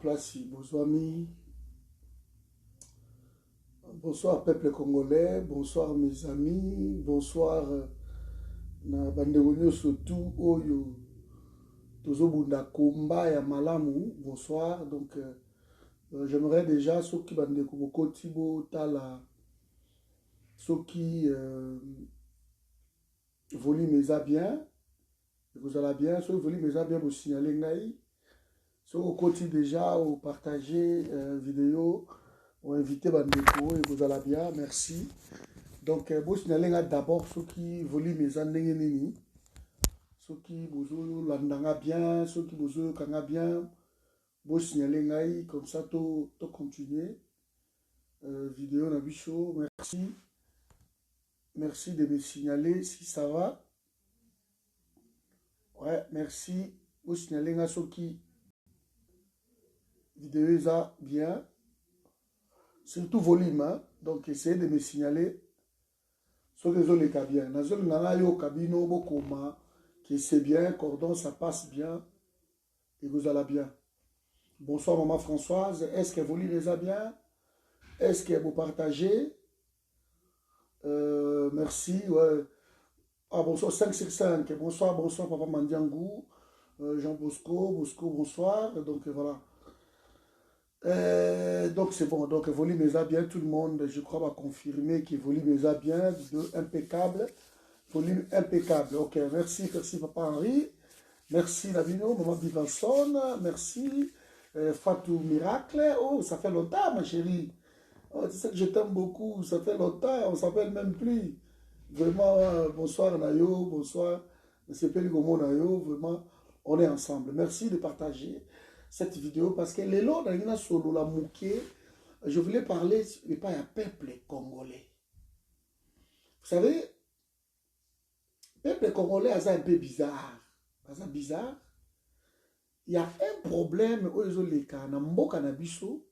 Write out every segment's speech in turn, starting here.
place, Bozwami. Bonsoir peuple congolais, bonsoir mes amis, bonsoir na bandewonyo surtout oyo tozobunda komba ya malamu. Bonsoir. Donc j'aimerais déjà ceux qui bandeko bokoti tala ceux qui volume eza bien, vous allez bien, ceux qui volume eza bien vous signaler ngai. Ceux qui côté déjà ou partager vidéo ou inviter bandeko et vous allez bien, merci. Donc vous signaler d'abord ceux qui volume eza ndenge nini, ceux qui vous landanga bien, ceux qui vous kanga bien, vous signaler ngai comme ça to continuer vidéo na bicho. Merci. Merci de me signaler si ça va. Ouais, merci. Vous signalez à ceux qui vidéo ça bien. Surtout volume, hein? Donc essayez de me signaler ceux qui ont les cas bien. Dans le cabino, beaucoup qui c'est bien, cordon, ça passe bien. Et vous allez bien. Bonsoir maman Françoise. Est-ce que vous lisez ça bien? Est-ce que vous partagez? Merci. Ouais. Ah, bonsoir 565. Bonsoir, bonsoir Papa Mandiangou. Jean Bosco, bonsoir. Donc voilà. Donc c'est bon. Donc volume est bien. Tout le monde, je crois, va confirmer que volume est bien. Impeccable. Volume impeccable. Ok, merci Papa Henri. Merci Lavino, Maman Vivanson. Merci Fatou Miracle. Oh, ça fait longtemps ma chérie. Oh, tu sais que je t'aime beaucoup, ça fait longtemps, on ne s'appelle même plus. Vraiment, bonsoir Nayo, bonsoir M. Peligomo Nayo, vraiment, on est ensemble. Merci de partager cette vidéo parce que les lots dans solo la mouké, je voulais parler de pas un peuple congolais. Vous savez, le peuple congolais est un peu bizarre. C'est bizarre. Il y a un problème aux Oleka, na mboka na biso.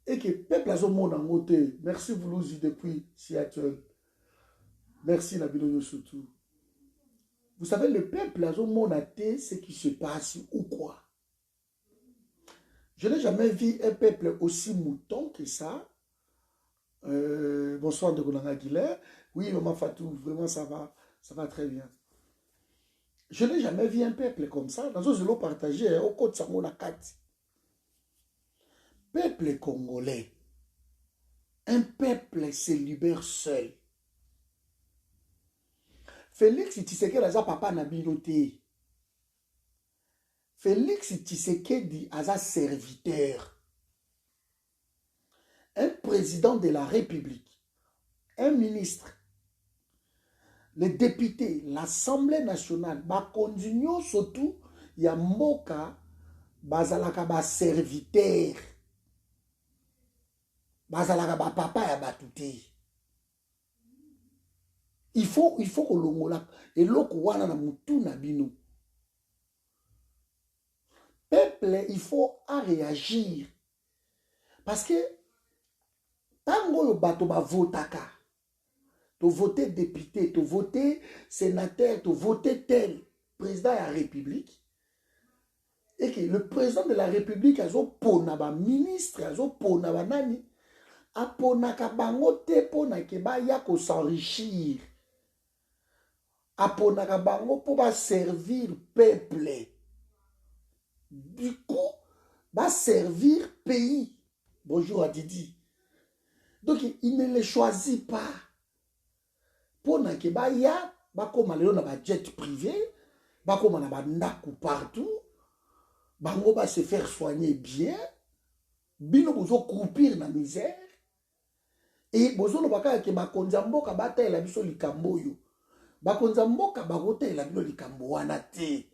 Et que le peuple a son monde en côté. Merci Voulouzi depuis Seattle. Merci Nabilo surtout. Vous savez, le peuple a son monde à terre, ce qui se passe ou quoi. Je n'ai jamais vu un peuple aussi mouton que ça. Bonsoir de Gonanga Guilain. Oui, Maman Fatou, vraiment ça va très bien. Je n'ai jamais vu un peuple comme ça. Dans ce lot partagé, au côté de Samona 4. Peuple congolais, un peuple se libère seul. Félix Tshisekedi aza papa na binoté. Félix Tshisekedi aza serviteur. Un président de la République, un ministre, les députés, l'Assemblée nationale, bakonzinyo surtout ya mboka bazalaka ba serviteur. Bazalaka ba papa ya batute. Il faut que l'ongola et loko wana na mutu na bino. Peuple, il faut à réagir. Parce que tango yo bato ba votaka. To voter député, to voter sénateur, to voter tel président de la République. Et que le président de la République a zo pona ba ministre, a zo pona ba nani. Aponaka bango te pona ke ba ya ko s'enrichir. Aponaka bango pour ba servir peuple. Du coup, ba servir pays. Bonjour à Didi. Donc il ne les choisit pas. Pona ke ba ya ba koma lelo na ba jet privé, ba koma na ba ndaku partout. Bango ba se faire soigner bien. Bino bozo croupir na misère. Et bozo no baka ke bakonza mboka batela biso likambo yo. Bakonza mboka bakotela biso likambo wana te.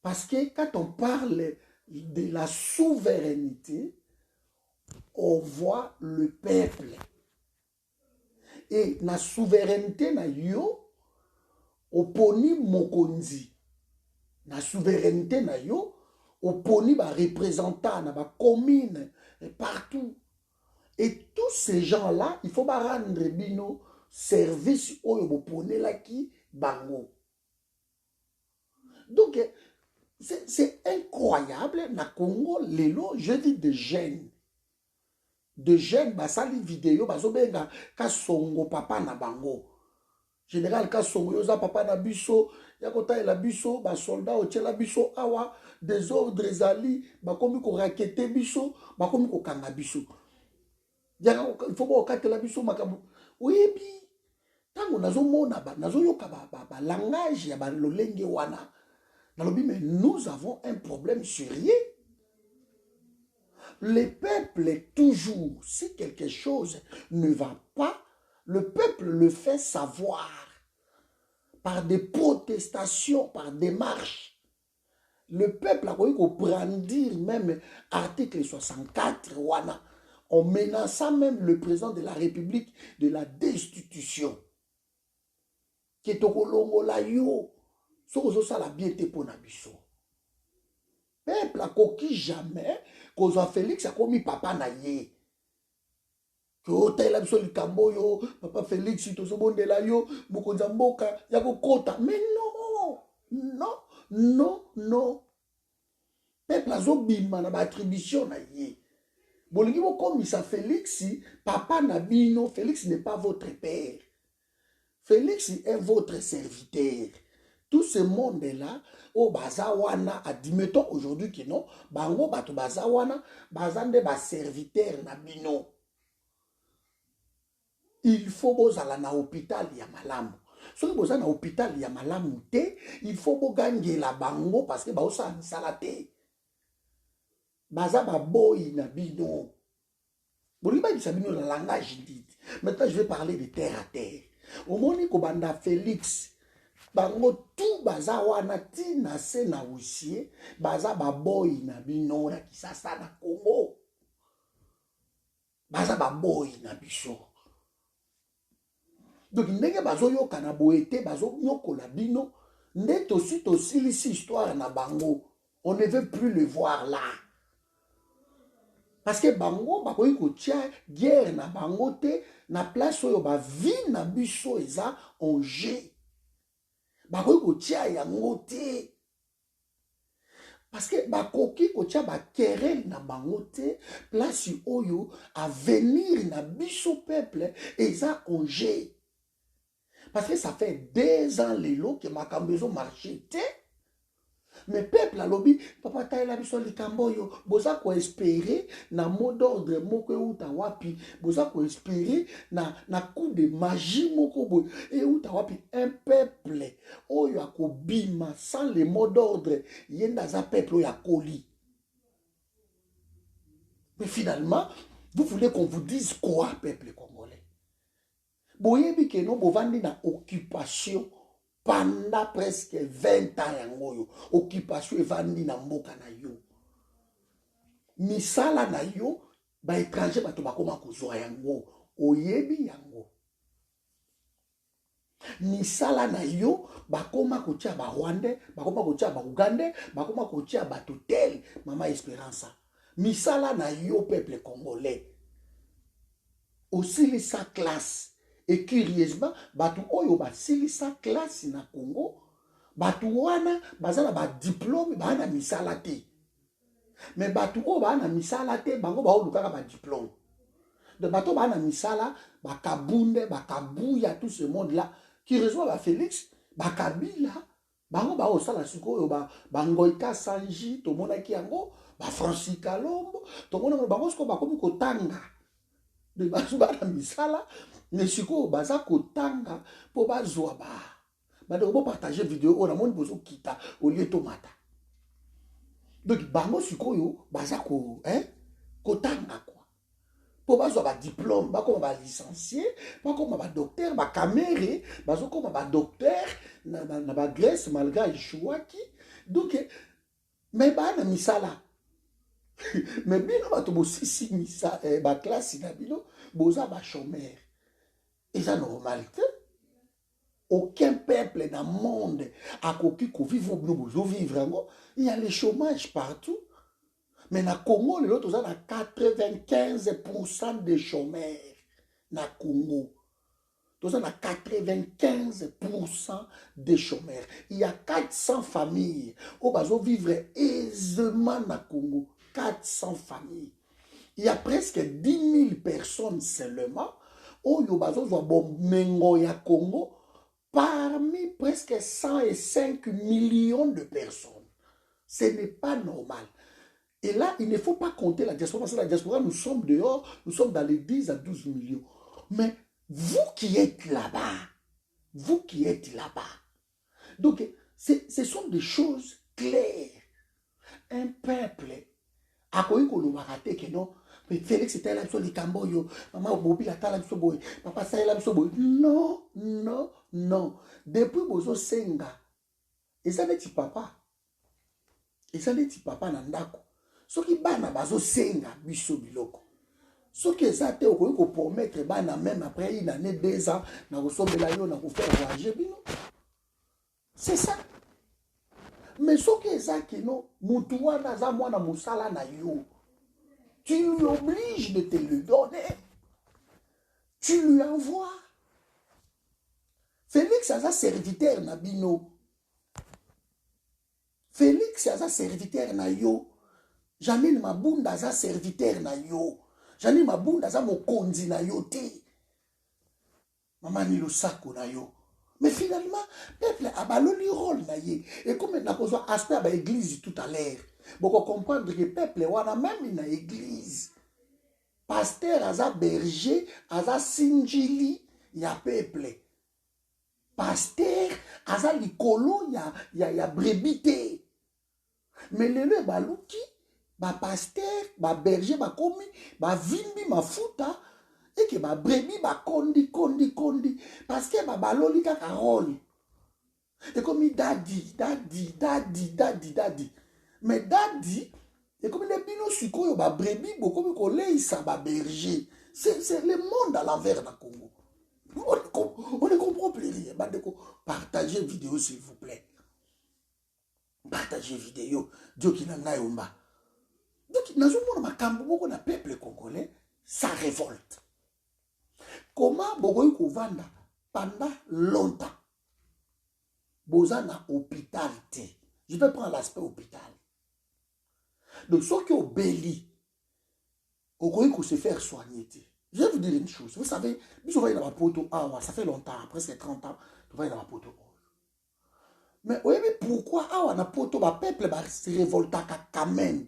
Parce que quand on parle de la souveraineté, on voit le peuple. Et la souveraineté na yo oponi mokonzi. La souveraineté na yo oponi ba représentant na ba commune partout. Et tous ces gens-là, il faut rendre bino service au yobopone la ki bango. Donc, C'est incroyable, na Congo, lelo, je dis de jeunes. De jeunes, basali vidéo, bazobenga, kasongo papa na bango. Général kasongo, yoza papa na biso, yakota la biso, basoldat, otiela biso, awa, des ordres ali, bakomi ko rakete biso, bakomi ko kanga biso. Il faut pas que la biso makabu. Oui, bi, tango nazo mona, nazo yoka ba langage, ya ba lolenge wana. Mais nous avons un problème sérieux. Le peuple, toujours, si quelque chose ne va pas, le peuple le fait savoir par des protestations, par des marches. Le peuple a voulu brandir même article 64, en menaçant même le président de la République de la destitution. Qui est au Colombo la yo. Ça la biété pour Nabiso. Peuple a coquille jamais, cause Félix a commis papa na ye. Que ota la biso likambo yo, papa Félix ito so bonde la yo, mokonza mboka, yako kota. Mais non, non, non, non. Peuple a zo bima na ba attribution na ye. Bolingi mo komisa Félix, papa na bino, Félix n'est pas votre père. Félix est votre serviteur. Tout ce monde-là, au bazawana, admettons aujourd'hui que non, bango bato bazawana, bazande ba serviteur na bino. Il faut bozala na hôpital ya malamu. Si vous êtes na hôpital ya malamu te, il faut bogange la bango parce que baosa misala te. Baza ba boy na bino. Boliba di sabino la langage dit. Maintenant je vais parler de terre à terre. Au moni ko banda Félix bango tout baza wana ti na se na usie baza ba boy na bino na kisasa na Congo. Baza ba boy na biso. Donc ndenge bazo yoka na boete bazo nyoko la bino nde tosi lisi histoire na bango. On ne veut plus le voir là. Parce que bango bakoyi ko tia guerre na bango te na place oyo ba vie na biso eza en jeu. Bakoyi ko tia yango te. Parce que bakoki ko tia ba querelle na bango te place oyo avenir na biso peuple eza en jeu. Parce que ça fait 2 ans lelo que makambezo marché te. Mais peuple a lobby, papa taïla biso likambo yo, boza ko espérer na mot d'ordre moko uta wapi, boza ko espérer na coup de magie moko boy, et uta wapi un peuple oyo akobima sans le mot d'ordre, yenda za peuple oyo akoli. Mais finalement, vous voulez qu'on vous dise quoi, peuple congolais? Boyebi ke no bovandi na occupation pendant presque 20 ans yango yo. Occupation evandi na mboka na yo. Misala na yo, ba étranger bato bakoma kozwa yango. Oyebi yango. Misala na yo, bakoma kotia ba Rwandais, bakoma kotia ba Ougandais, bakoma kotia ba Totel, Mama Espérance. Misala na yo, peuple congolais. Aussi sa classe. Et curieusement, batu oyo ba silisa classe na Congo, batu wana bazala ba diplôme ba na misala te. Mais batu oyo ba na misala te, bango ba olukaka ba diplôme. De batu ba na misala, ba kabunde, ba kabuya, tout ce monde là, qui reçoit ba Félix, ba Kabila, bango ba osala sikoyo ba Ngoïta Sanji, to mona ki yango, ba Francis Kalombo, to mona bango siko ba komi kotanga. De basu ba na misala, mais siko baza kotanga po bazwa ba. Ba de ko partager vidéo on a mon bozo kita au lieu tomata. Donc bango siko yo baza ko kotanga quoi. Po bazwa ba diplôme, ba ko ba licencié, ba ko ba docteur, ba caméré, bazo ko ba docteur na ba Grèce malgré Chouaki. Donc mais ba na misala. Mais bino ba to bo sisi misa ba classe na bino boza ba chômeur. Et ça normal. Aucun peuple dans le monde a coquille qu'on vive vivre. Il y a le chômage partout. Mais dans le Congo, les autres, on a 95% de chômeurs. Dans le Congo. Nous avons 95% des chômeurs. Il y a 400 familles où ils vivre aisément dans le Congo. 400 familles. Il y a presque 10 000 personnes seulement où ils ont mengo ya Congo parmi presque 105 millions de personnes. Ce n'est pas normal. Et là, il ne faut pas compter la diaspora, parce que la diaspora, nous sommes dehors, nous sommes dans les 10 à 12 millions. Mais vous qui êtes là-bas, donc ce sont des choses claires. Un peuple, à quoi il a que non, mais Félix était là, il Camboyo, maman Bobi la tala boy, papa ça là boy. Non, non, non. Depuis Bozo Senga, et ça n'est papa. Et ça n'est papa Nandako. Ce qui bana bazo senga biso biloko. Ce qui est ça te ko promettre bana même après une année 2 ans na ko sombela yo na ko faire voyager bino. C'est ça. Mais ce qui est ça qui non mutu wana za mwana musala na yo. Tu lui obliges de te le donner. Tu lui envoies. Félix a sa serviteur na bino. Félix a sa serviteur na yo. Janine Mabunda a sa serviteur na yo. Janine Mabunda a sa mokonzi na yo te. Maman ni Lusako na yo. Mais finalement, peuple a baloli rôle na ye. Et comme on a besoin aspect à l'église tout à l'heure. Beaucoup comprendre que peuple wana même une église. Pasteur a sa berger, a sa sinjili, ya peuple. Pasteur a sa likolo, ya brebite. Mais le baluki, ba pasteur, ba berger, ba komi, ba vimbi, ma futa, et que ba brebi, ba kondi. Parce que ba baloli kaka rôle. Et comme daddy. Mais daddy, et comme les bino suko, ba brebi, beaucoup de ça ba berger. C'est le monde à l'envers dans Congo. On ne comprend plus rien. Partagez la vidéo s'il vous plaît. Partagez la vidéo. Dieu qui n'a pas eu. Donc, dans un monde où le peuple congolais, ça révolte. Comment Bogoy Kovanda, pendant longtemps, Bozana hôpital, je vais prendre l'aspect hôpital. Donc, ceux qui ont béli, Bogoy se faire soigner. Je vais vous dire une chose. Vous savez, ça fait longtemps, presque 30 ans, tu vas dans la poto. Mais oui, pourquoi na poto, le peuple se révolte quand même?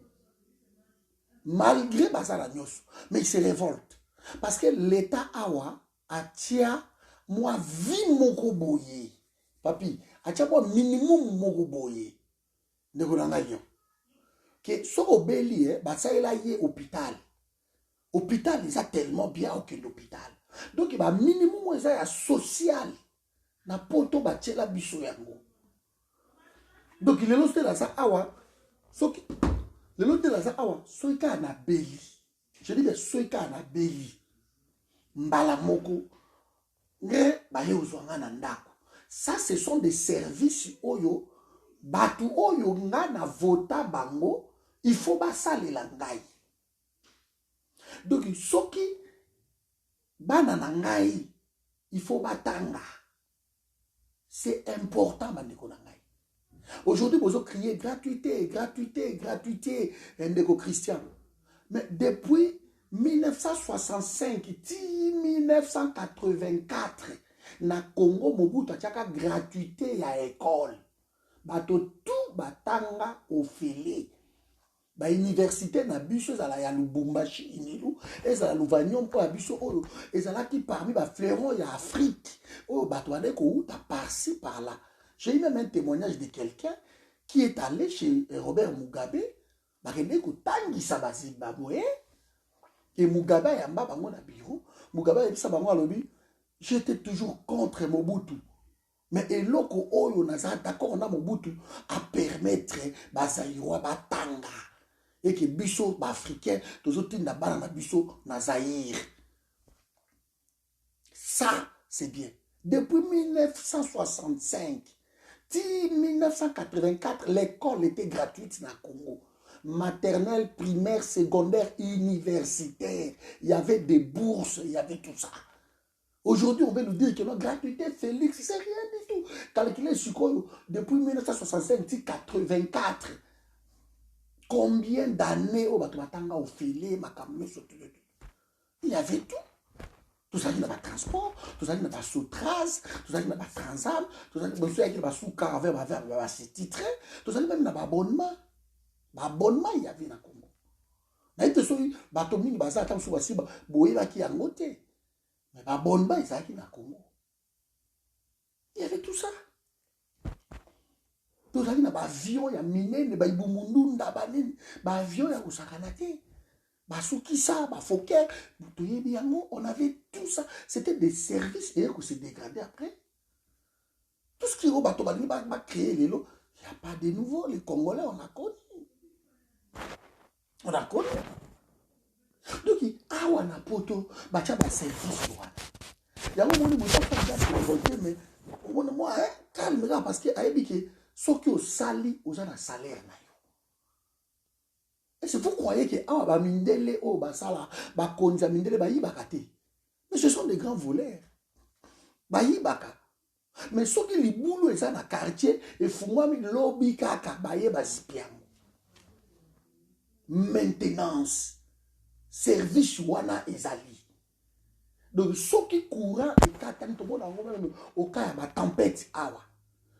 Malgré Bazara Nyos, mais il se révolte. Parce que l'État Awa a tia moi vie moko boye. Papi, a tia moi minimum moko boye. Ne kolanga yo. Que so obeli ça il a yé hôpital. Hôpital ils a tellement bien que l'hôpital. Donc il va minimum ça social. Na poto ba tchela biso yango. Donc il est là dans ça Awa. Le lot de la zawa, soika na beli. Je dis que soika na beli. Mbala moko. Nge baye uzwanga na ndako. Ça, ce sont des services oyo. Batu oyo nga na vota bango. Il faut basale la ngai. Donc, soki bana na ngai. Il faut batanga. C'est important, bandeko na ngai. Aujourd'hui, vous criez gratuité, Ndeko Christian. Mais depuis 1965, 1984, na Congo, Mobutu a gratuité à l'école. Bato tout batanga au filet. Ba université na biso ezala ya Lubumbashi inilu, ezala Luvanyom po ya biso oyo, ezala ki parmi ba fleuron ya Afrique. Oh bato adeko uta par-ci par-là. J'ai eu même un témoignage de quelqu'un qui est allé chez Robert Mugabe, et Mugabe a un bureau. Mugabe a dit ça, j'étais toujours contre Mobutu. Mais eloko oyo naza d'accord na Mobutu à permettre Bazaïwa Batanga et que biso africain tous autres na bana biso na Zaïre. Ça c'est bien. Depuis 1965 1984, l'école était gratuite dans le Congo. Maternelle, primaire, secondaire, universitaire. Il y avait des bourses, il y avait tout ça. Aujourd'hui, on veut nous dire que la gratuité, Félix, c'est rien du tout. Calculez sur quoi, depuis 1965, 1984, combien d'années au Batomatanga au filet, il y avait tout. Tout ça, il n'y a pas de transport, tout ça, il n'y a pas de sous-trace, tout ça, il n'y a pas de transam, tout ça, il n'y a pas de sous-caravelle, c'est titré, tout ça, il n'y a pas d'abonnement. L'abonnement, il y avait dans le Congo. Mais il y a des bateaux qui sont en côté. Mais l'abonnement, il y avait dans le Congo. Il y avait tout ça. Tout ça, il y a des avions, il y a des mines, il y a des avions, il y a des sakanate. Basukisa, Bafoker, on avait tout ça. C'était des services d'ailleurs qui s'est dégradé après. Tout ce qui est au bateau, va créer les lots. Il n'y a pas de nouveau. Les Congolais, on a connu. On a connu. Donc, on a poto, il y a des services. Il y a un moment où on a révolté, mais moi, calme, parce que ceux qui ont sali, ils ont un salaire. Est-ce que vous croyez que Mindele, Basala, Bakonza, Mindele, Bayibakate? Mais ce sont des grands voleurs. Bayibaka. Mais ceux qui les boulot sont dans le quartier, et font lobby kaka, Bayebazipiam. Maintenance, service wana ezali. Donc ceux qui courant et katani, tout le monde au cas de la tempête, awa.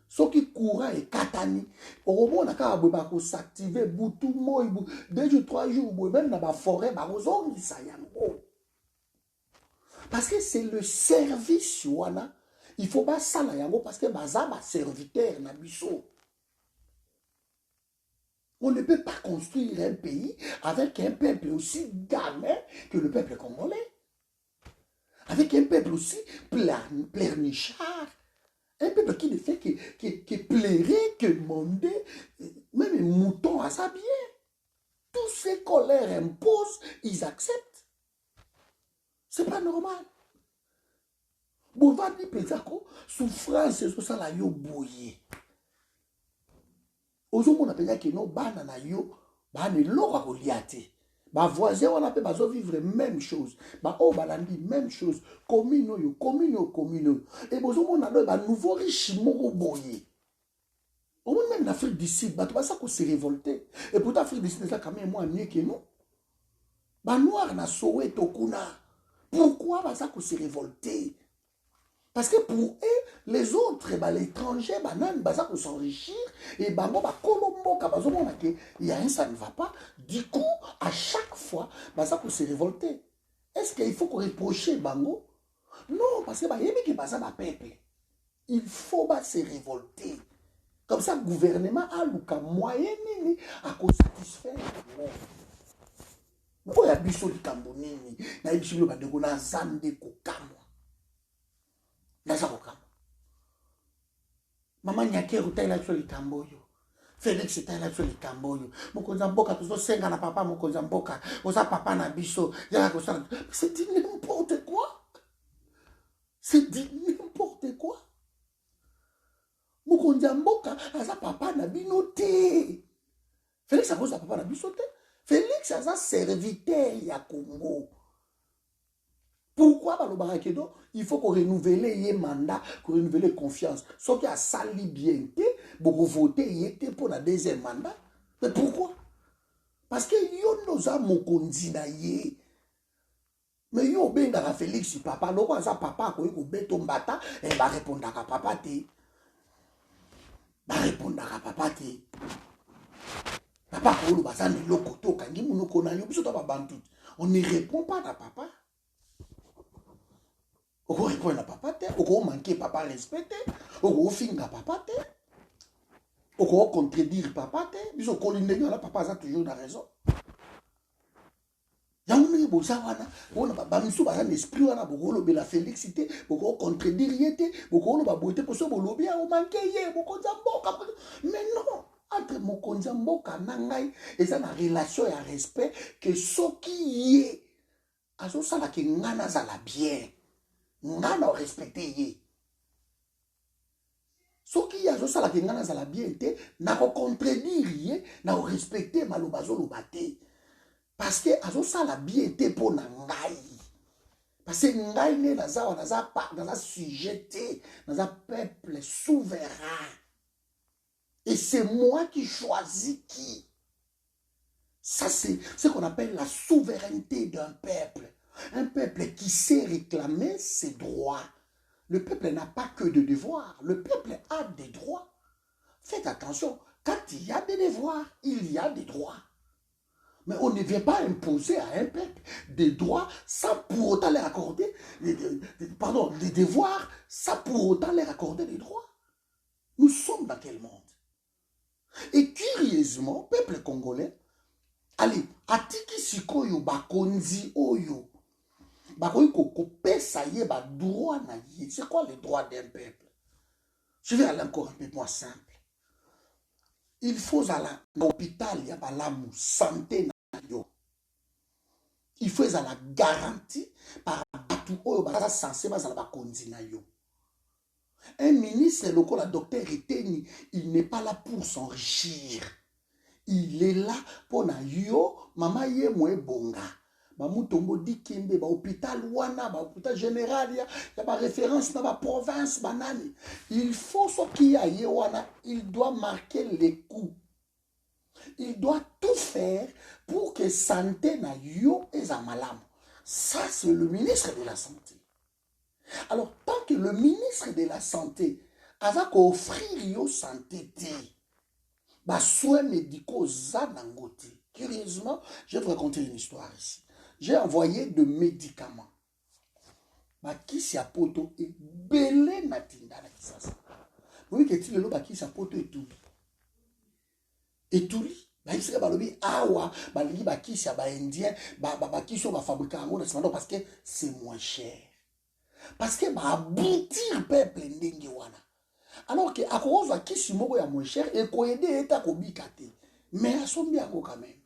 Ceux qui courant et katani, au moment où on s'activer, boutou, moi, 2 jours, 3 jours, même dans la forêt, parce que c'est le service, il faut pas ça parce que baza ba serviteur na biso. On ne peut pas construire un pays avec un peuple aussi gamin que le peuple congolais. Avec un peuple aussi pleurnichard. Un peuple qui ne fait que plairer, que demander, même les moutons à s'habiller. Tous ces colères imposent, ils acceptent. C'est pas normal. Bouvadi Pezako, souffrance, c'est ça la yo boye. Aujourd'hui, on appelle que nos bananes yo, bananes l'or à Goliath. Ba voisin on appelle bazo vivre même chose. Ba o balandi même chose. Commune. Et bozo on a ba nouveau riche moko boye. Au moins même l'Afrique du Sud, ba ça qu'on s'est révolté. Et pourtant l'Afrique du Sud ça quand même moins mieux que nous. Ba noir na Soweto kuna. Pourquoi ba ça qu'on s'est révolté? Parce que pour eux, les autres, l'étranger, ça peut s'enrichir, et Colombo, il y a un ça ne va pas. Du coup, à chaque fois, ça peut se révolter. Est-ce qu'il faut qu'on reproche Bango? Non, parce que il faut se révolter. Comme ça, le gouvernement a le moyen à satisfaire. Mais il y a des choses qui sont il y a des choses qui Maman Nyakero taila sur le tamboyo. Félix taila sur le tamboyo. Mokonza mboka tuzo senga na papa mokonza mboka. Oza papa na biso. C'est dit n'importe quoi. C'est dit n'importe quoi. Mokonza mboka aza papa na binote. Félix a cause papa na biso te. Félix aza serviteur ya Congo. Pourquoi il faut qu'on renouvelle les mandats, qu'on renouvelle les confiance. Sauf qu'il y a sali bien, beaucoup voter pour la deuxième mandat. Mais pourquoi? Parce que yo nous a mokondi na ye. Mais yo benga Félix papa, loko aza papa ko ko beto mbata et va répondre à papa te. Va répondre à papa te. Papa ko lo bazani loko to kangi munoko na yo biso to ba bantu. On ne répond pas à papa. On répond à papa, on manquer papa respecté, on finga papa, on contredire papa, puis on colline papa a toujours la raison. Il y a un esprit, on a la félicité, on contredire yete, on a beauté pour ça, on a manqué mais non, entre Mokonza Mboka Nangai, et ça, la relation et un respect que ce qui est, à ce ça, qui ngana za la bien. Ngana respecté ye. Ce qui a ça la ngana za la bien été, n'a pas contredire ye, n'a pas respecté malobazo lobate. Parce que azo ça la bien été pour nangai. Parce que ngai naza sujeté, naza peuple souverain. Et c'est moi qui choisis qui. Ça, c'est ce qu'on appelle la souveraineté d'un peuple. Un peuple qui sait réclamer ses droits. Le peuple n'a pas que de devoirs. Le peuple a des droits. Faites attention, quand il y a des devoirs, il y a des droits. Mais on ne vient pas imposer à un peuple des droits sans pour autant leur accorder, des devoirs sans pour autant leur accorder des droits. Nous sommes dans quel monde? Et curieusement, peuple congolais, allez, atiki sikoyo bakonzi oyo, bakoyi kopesa ye ba droit na ye. C'est quoi les droits d'un peuple? Je vais aller encore un peu moins simple. Il faut aller à l'hôpital, il y a la santé na yo. Il faut aller la garantie par tout oyo ba censé ba la bakonzi na yo. Un ministre local, le docteur Eteni, il n'est pas là pour s'enrichir. Il est là pour na yo, maman ye mwe bonga. Ba mutombo di kimbe, ba hôpital wana, ba hôpital général, ya ba référence na ba province banani. Il faut ce qui y a ye wana, il doit marquer les coups. Il doit tout faire pour que santé na yo et za malam. Ça, c'est le ministre de la Santé. Alors, tant que le ministre de la Santé a offrir yo santé, bah, soins médicaux zanangote. Curieusement, je vais vous raconter une histoire ici. J'ai envoyé de médicaments. Bah, qui s'y a poto et belé natinda na kisasa. Oui, que tu le bah, qui s'y a poto et tout. Et tout li. Bah, il serait balobi awa, bah, li bah, qui s'y a bah, indien, bah, qui sont bah, fabriqués en gros, parce que c'est moins cher. Parce que bah, aboutir peuple ndenge wana. Alors que à cause de qui simoko ya moins cher et ko aider eta ko bikate. Mais asombi ako quand même.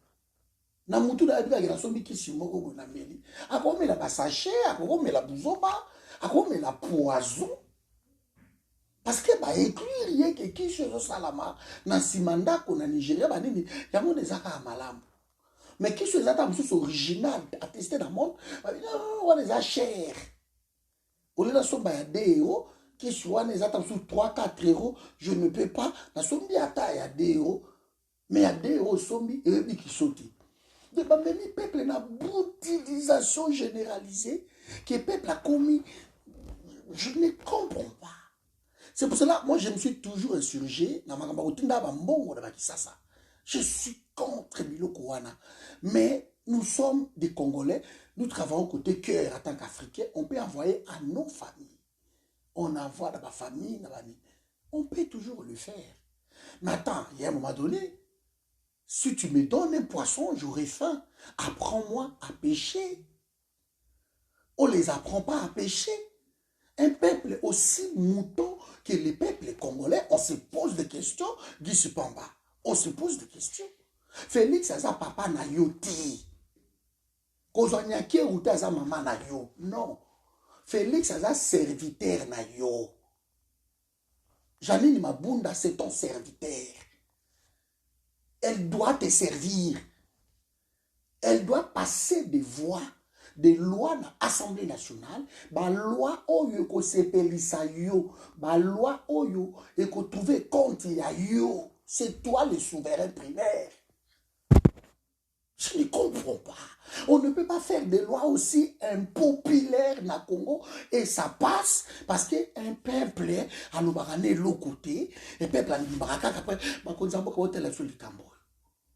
Na mutu da bika la sombi qui simoko ko na meli. Ako me la basache, ako me la buzoba, ako me la poison. Parce que bah écrire rien que qui chose salama na simanda ko na Nigeria ba nini yango nezaka malamu. Mais qui chose ata musu original attesté dans le monde, ba on les a cher. Au lieu de somba ya 2 euros, qui soit les attentes sur 3-4 euros, je ne peux pas. La sombi à taille à 2 euros, mais à 2 euros, sombi et qui saute. De même, peuple n'a d'utilisation généralisée que le peuple a commis. Je ne comprends pas. C'est pour cela, moi, je me suis toujours insurgé. Je suis contre Biloko Wana. Mais nous sommes des Congolais. Nous travaillons côté cœur en tant qu'Africains. On peut envoyer à nos familles. On envoie dans ma famille, on peut toujours le faire. Mais attends, il y a un moment donné, si tu me donnes un poisson, j'aurai faim. Apprends-moi à pêcher. On ne les apprend pas à pêcher. Un peuple aussi mouton que les peuples congolais, on se pose des questions, Guy Supamba. On se pose des questions. Félix Aza papa na yo ti. Kozonyaki ou Aza maman na yo. Non. Félix Aza serviteur na yo. Janine Mabunda, c'est ton serviteur. Elle doit te servir. Elle doit passer des voies, des lois dans l'Assemblée nationale, des lois oyo ko sepelisa yo, des lois oyo et ko trouver compte ya yo. C'est toi le souverain primaire. Je ne comprends pas. On ne peut pas faire des lois aussi impopulaires na Congo et ça passe parce qu'un peuple a l'autre côté, un peuple a l'autre.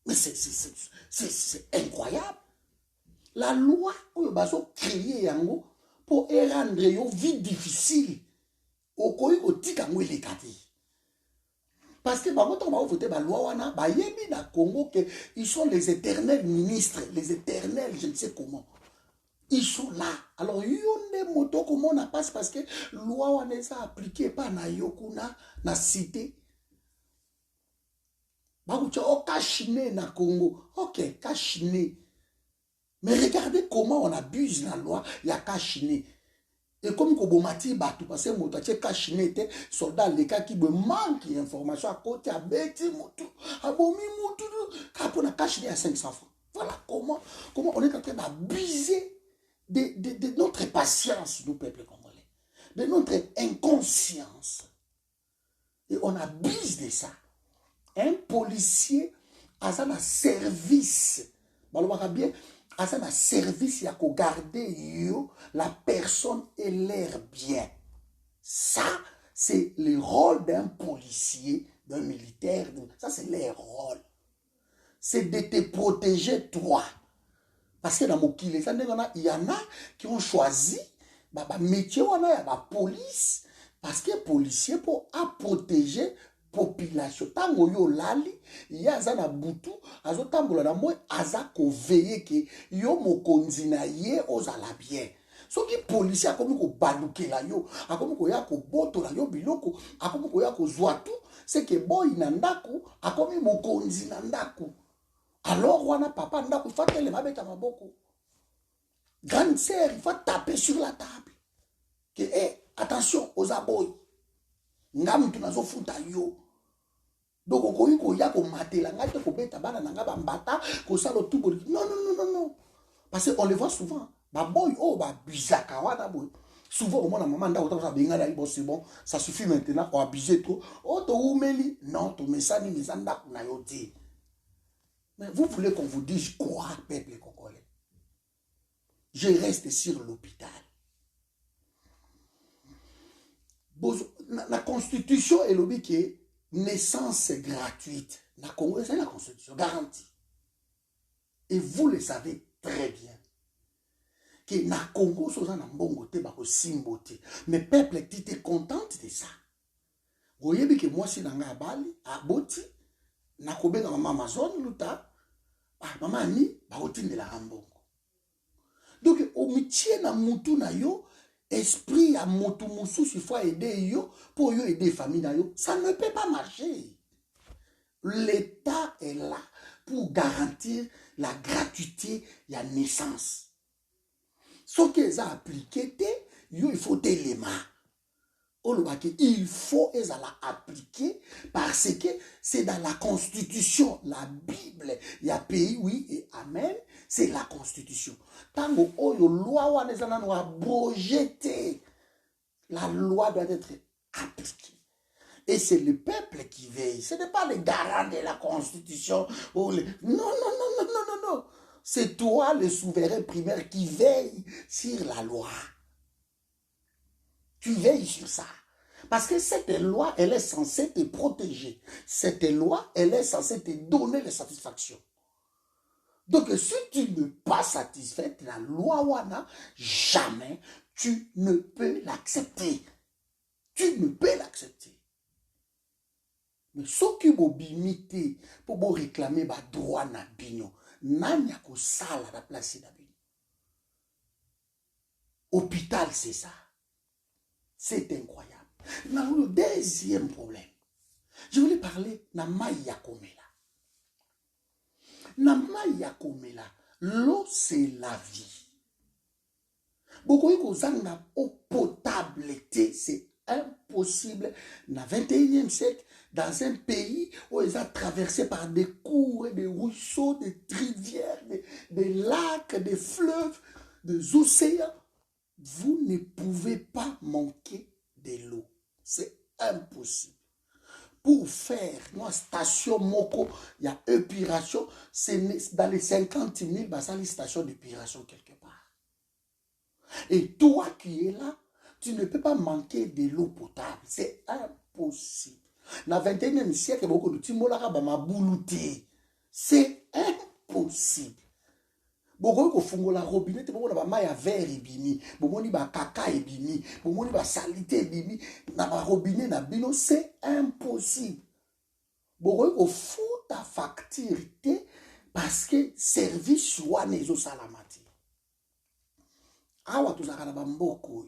Mais c'est incroyable. La loi oyo créé yango pour rendre yo vie difficile. Okoyi kotika ngo elekati. Parce que quand on va voter la loi wana, ba yebi na Congo que ils sont les éternels ministres, les éternels, je ne sais comment. Ils sont là. Alors yonde moto comment on passe parce que loi wana est appliquée pas na yokuna na cité. Ba kucha o kashine na Congo. OK, kashine. Mais regardez comment on abuse la loi, il y a kashine. Et comme Kobomati Batu, parce que Motache Kachinete, soldat, les cas qui me manquent d'informations à côté, à Betty Moutou, à Bomi Moutou, Kapona Kachine à 500 francs. Voilà comment on est en train d'abuser de notre patience, nous, peuple congolais, de notre inconscience. Et on abuse de ça. Un policier a un service, bien, a un service à garder la personne et l'air bien. Ça, c'est le rôle d'un policier, d'un militaire. Ça, c'est leur rôle. C'est de te protéger, toi. Parce que dans mon il y en a qui ont choisi métier, on a la police. Parce que policier pour protéger population. Tango yo lali, ya zana butu, azo tambola na moi, aza ko veiller que yo mokonzi na ye ozala bien. Soki policier akomi ko balukela yo, akomi ko ya ko botola yo biloko, akomi ko ya ko zwatu, c'est que boy na ndako, akomi mokonzi na ndako. Alors wana papa ndako, il faut que le mabeta maboko. Grande sœur, il faut taper sur la table. Que attention aux aboy. Ngam tu nazo futa yo. Donc okoyi ko ya ko matela ngate ko beta bana nanga ba mbata ko salo tout. Non. Parce qu'on le voit souvent. Ba boy oh ba bizaka wana boy. Souvent au moins maman ndako ta benga na bon c'est bon, ça suffit maintenant on abuser trop. Oh to umeli non to mesani mizanda na yo te. Mais vous voulez qu'on vous dise quoi, peuple congolais? Je reste sur l'hôpital. La constitution est l'objet qui est naissance gratuite. La Congo, c'est la constitution garantie. Et vous le savez très bien. Que na Congo, mais peuple, tu es contente de ça. Vous voyez que moi, si je suis à Bali, à Boti, na kobe na mama Amazon, luta, maman Ani, ba otine de la Rambongo. Donc, au métier na mutu na yo, esprit à motu musu, il faut aider yo, pour yo aider famille na yo, ça ne peut pas marcher. L'État est là pour garantir la gratuité de la naissance. Ce qu'ils ont appliqué, il faut des mains. Il faut les appliquer parce que c'est dans la constitution, la Bible, il y a pays, oui et amen, c'est la constitution. Tant que loi la loi doit être appliquée. Et c'est le peuple qui veille. Ce n'est pas les garants de la constitution. Non. C'est toi, le souverain primaire, qui veille sur la loi. Tu veilles sur ça. Parce que cette loi, elle est censée te protéger. Cette loi, elle est censée te donner les satisfactions. Donc, si tu n'es pas satisfait de la loi Wana, jamais tu ne peux l'accepter. Tu ne peux l'accepter. Mais ce qui vous bimite pour vous réclamer le droit na bino, nanya ko sala la place na bino. Hôpital, c'est ça. C'est incroyable. Le deuxième problème, je voulais parler de Maya Komela. Maya Komela, l'eau c'est la vie. Beaucoup de gens eau potable, c'est impossible. Dans le 21e siècle, dans un pays où ils sont traversés par des cours, des ruisseaux, des rivières, des lacs, des fleuves, des océans, vous ne pouvez pas manquer de l'eau. C'est impossible. Pour faire une station Moko, il y a épuration, c'est dans les 50 000, c'est une station d'épuration quelque part. Et toi qui es là, tu ne peux pas manquer de l'eau potable. C'est impossible. Dans le 21e siècle, c'est impossible. Beaucoup ko fungola robinet beaucoup na ba maya verre ebimi bomoni ba kaka ebimi bomoni ba salité ebimi na ba robinet na bino c'est impossible. Beaucoup ko futa facture parce que service wana ezo salamati awa tuzaka na ba mboko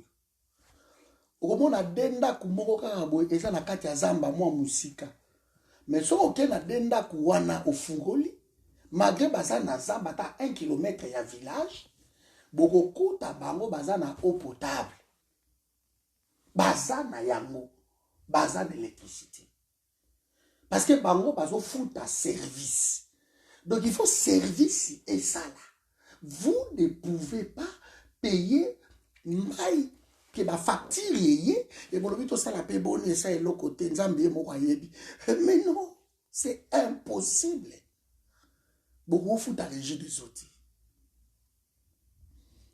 okomona denda kumoko kaka boye eza na kati ya zamba mwa musika mais so oke na denda kuwana ofungoli malgré baza na zamba ta 1 km ya village beaucoup ta bango baza na eau potable baza na yango baza d'électricité parce que bango bazo futa service donc il faut service et ça là vous ne pouvez pas payer mai que ba facture yé et bon le ça la paye bonne et ça est l'autre côté nzambe mo yebi. Mais non, c'est impossible. Beaucoup foutent à régie des autres.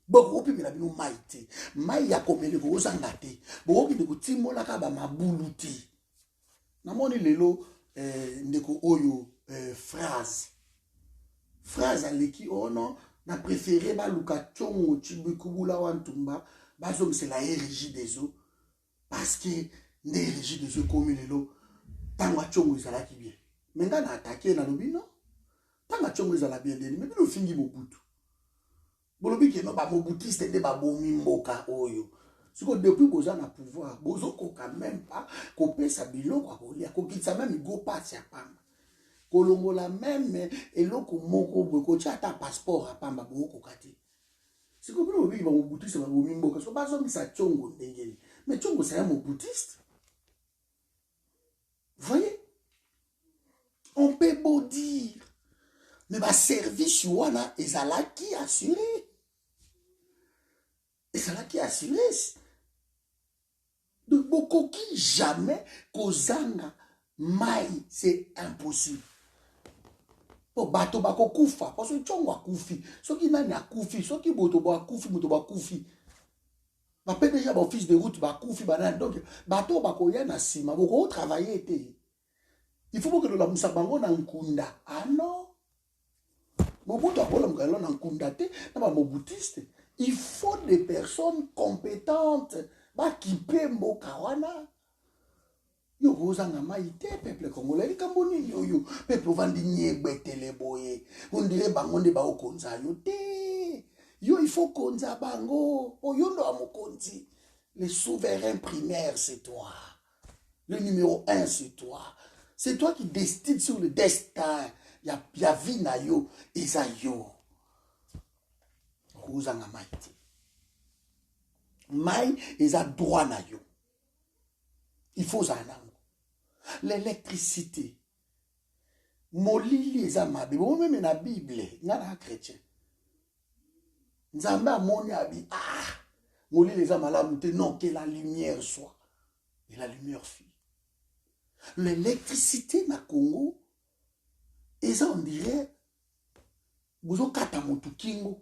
Beaucoup plus la bino maïté. Maï ya komele ko zangate. Beaucoup qui de timola ka ba mabuluti. Na moni lelo ndeko oyo phrase. Phrase aleki oh non, na préféré ba luka chongo chibikubula wantumba. Bazom c'est la régie des eaux. Parce que les régie des eaux comme lelo tangwa chongo izala ki bien. Menga na attaquer na lobino. Tanga chongo izala bien deni, mais bino fingi mobutu. Bolobi ke no ba mobutiste nde ba bomi mboka oyo. Siko depuis boza na pouvoir, bozo ko quand même pas kopesa biloko akolia, ko kitsa même go passe ya pamba. Kolongola même eloko moko boye ko ta passeport a pamba boko kati. Siko bino bobi ba mobutiste ba bomi mboka, so bazo misa chongo ndengeli. Mais chongo c'est un mobutiste. Voyez? On peut beau dire mais ba service wana ezala qui assuré. Et c'est là qui assuré. De beaucoup qui jamais kozanga mai, c'est impossible. Pour bateau bako kufa, parce que chongo akufi, ceux qui n'ont pas kufi, ceux qui boto ba kufi. Ba pe déjà ba fils de route ba kufi banane donc bateau bako ya na sima, boko travailler été. Il faut que la musabango na nkunda. Ah non. Mobutu akola mukalo na nkunda te, na ba mobutiste. Il faut des personnes compétentes qui peuvent mbokawana. Yo rozanga maïté peuple congolais likamboni yo peuple vandi nyebetele boye. On dirait bangonde ba okonza yo te. Yo il faut konza bango. Oyo ndo amokonzi. Le souverain primaire c'est toi. Le numéro 1 c'est toi. C'est toi qui décides sur le destin. Ya vie na yo eza yo. Kozanga maïti. Maï eza droit na yo. Il faut zanango. L'électricité. Molili eza mabe. Bon même na Bible, ngana chrétien. Nzamba moni abi molili eza malamu te non que la lumière soit. Et la lumière fut. L'électricité na Congo eza on dirait bozo kata motu kingo.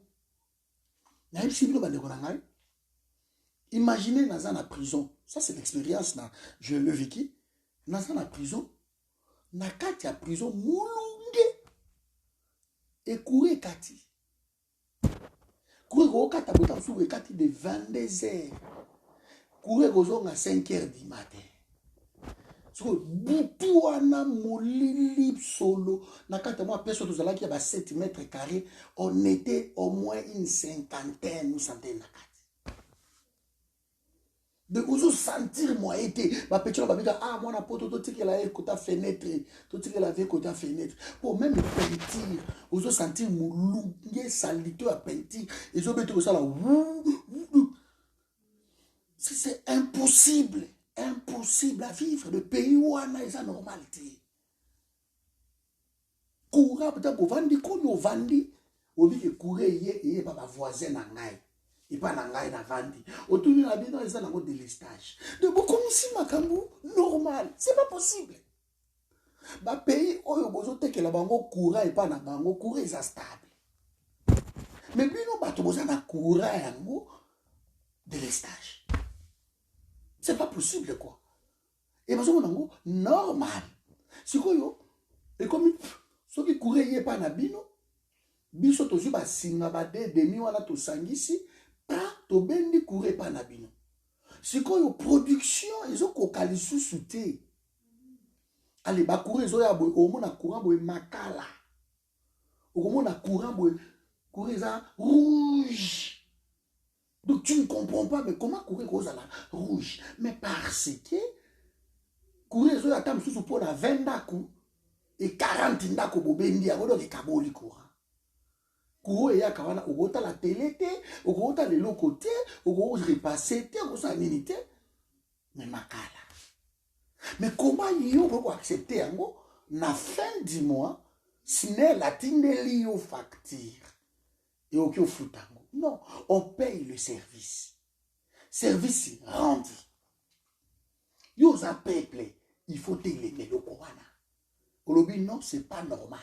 Imaginez dans la prison, ça c'est l'expérience, je l'ai vécu. Dans la prison, dans la prison, moulunge et courir kati. Courir au kata bota sous kati de 22 heures. Courir aux à 5 heures du matin. Boutouana molili solo nakata moi personne tous qui a 7 mètres carrés, on était au moins une cinquantaine ou centaine nakati de vous sentir moi été ma petite va dire moi na poto to tiki la côté fenêtre to tiki la côté fenêtre pour même peinture vous sentir moulunge salito à peinture et zo beto ça là c'est impossible. Impossible à vivre. Le pays où on a sa normalité. Coura peut-être pour vendre qu'on vandi. Au lieu de courir et pas ma voisin en ngai. Et pas en ngai na vandi. Autour de la vie dans les années de l'estage. De beaucoup ici makambu normal. C'est pas possible. Ba pays où yo bozo te que la bango coura et pas na bango courir est stable. Mais bino bato boza na coura yango de l'estage. C'est pas possible quoi. Et parce que normal. Si quoi et comme ceux qui couraient pas na bino, biso tozu ba singa ba de demi wana to sangisi, to bendi courir pas na bino. Si quoi production ils ont kokali sous-souté. Allez ba courir zo ya boy au mona courant boy makala. Au mona courant boy courir ça rouge. Donc tu ne comprends pas, mais comment courir aux ala rouge? Mais parce que courir aux atam sous pour la 20 daku et 40 daku bobendi avodo de kaboli courant. Courir ya kawana ogota la télé té, ogota le côté, ogota repasser té, ogota minité. Mais makala. Mais comment yo peut accepter yango na fin du mois, si ne la tindeli yo facture et okyo futango. Non, on paye le service. Service rendu. Yo un peuple, il faut t'aimer le Kowana. Olobi non, c'est pas normal.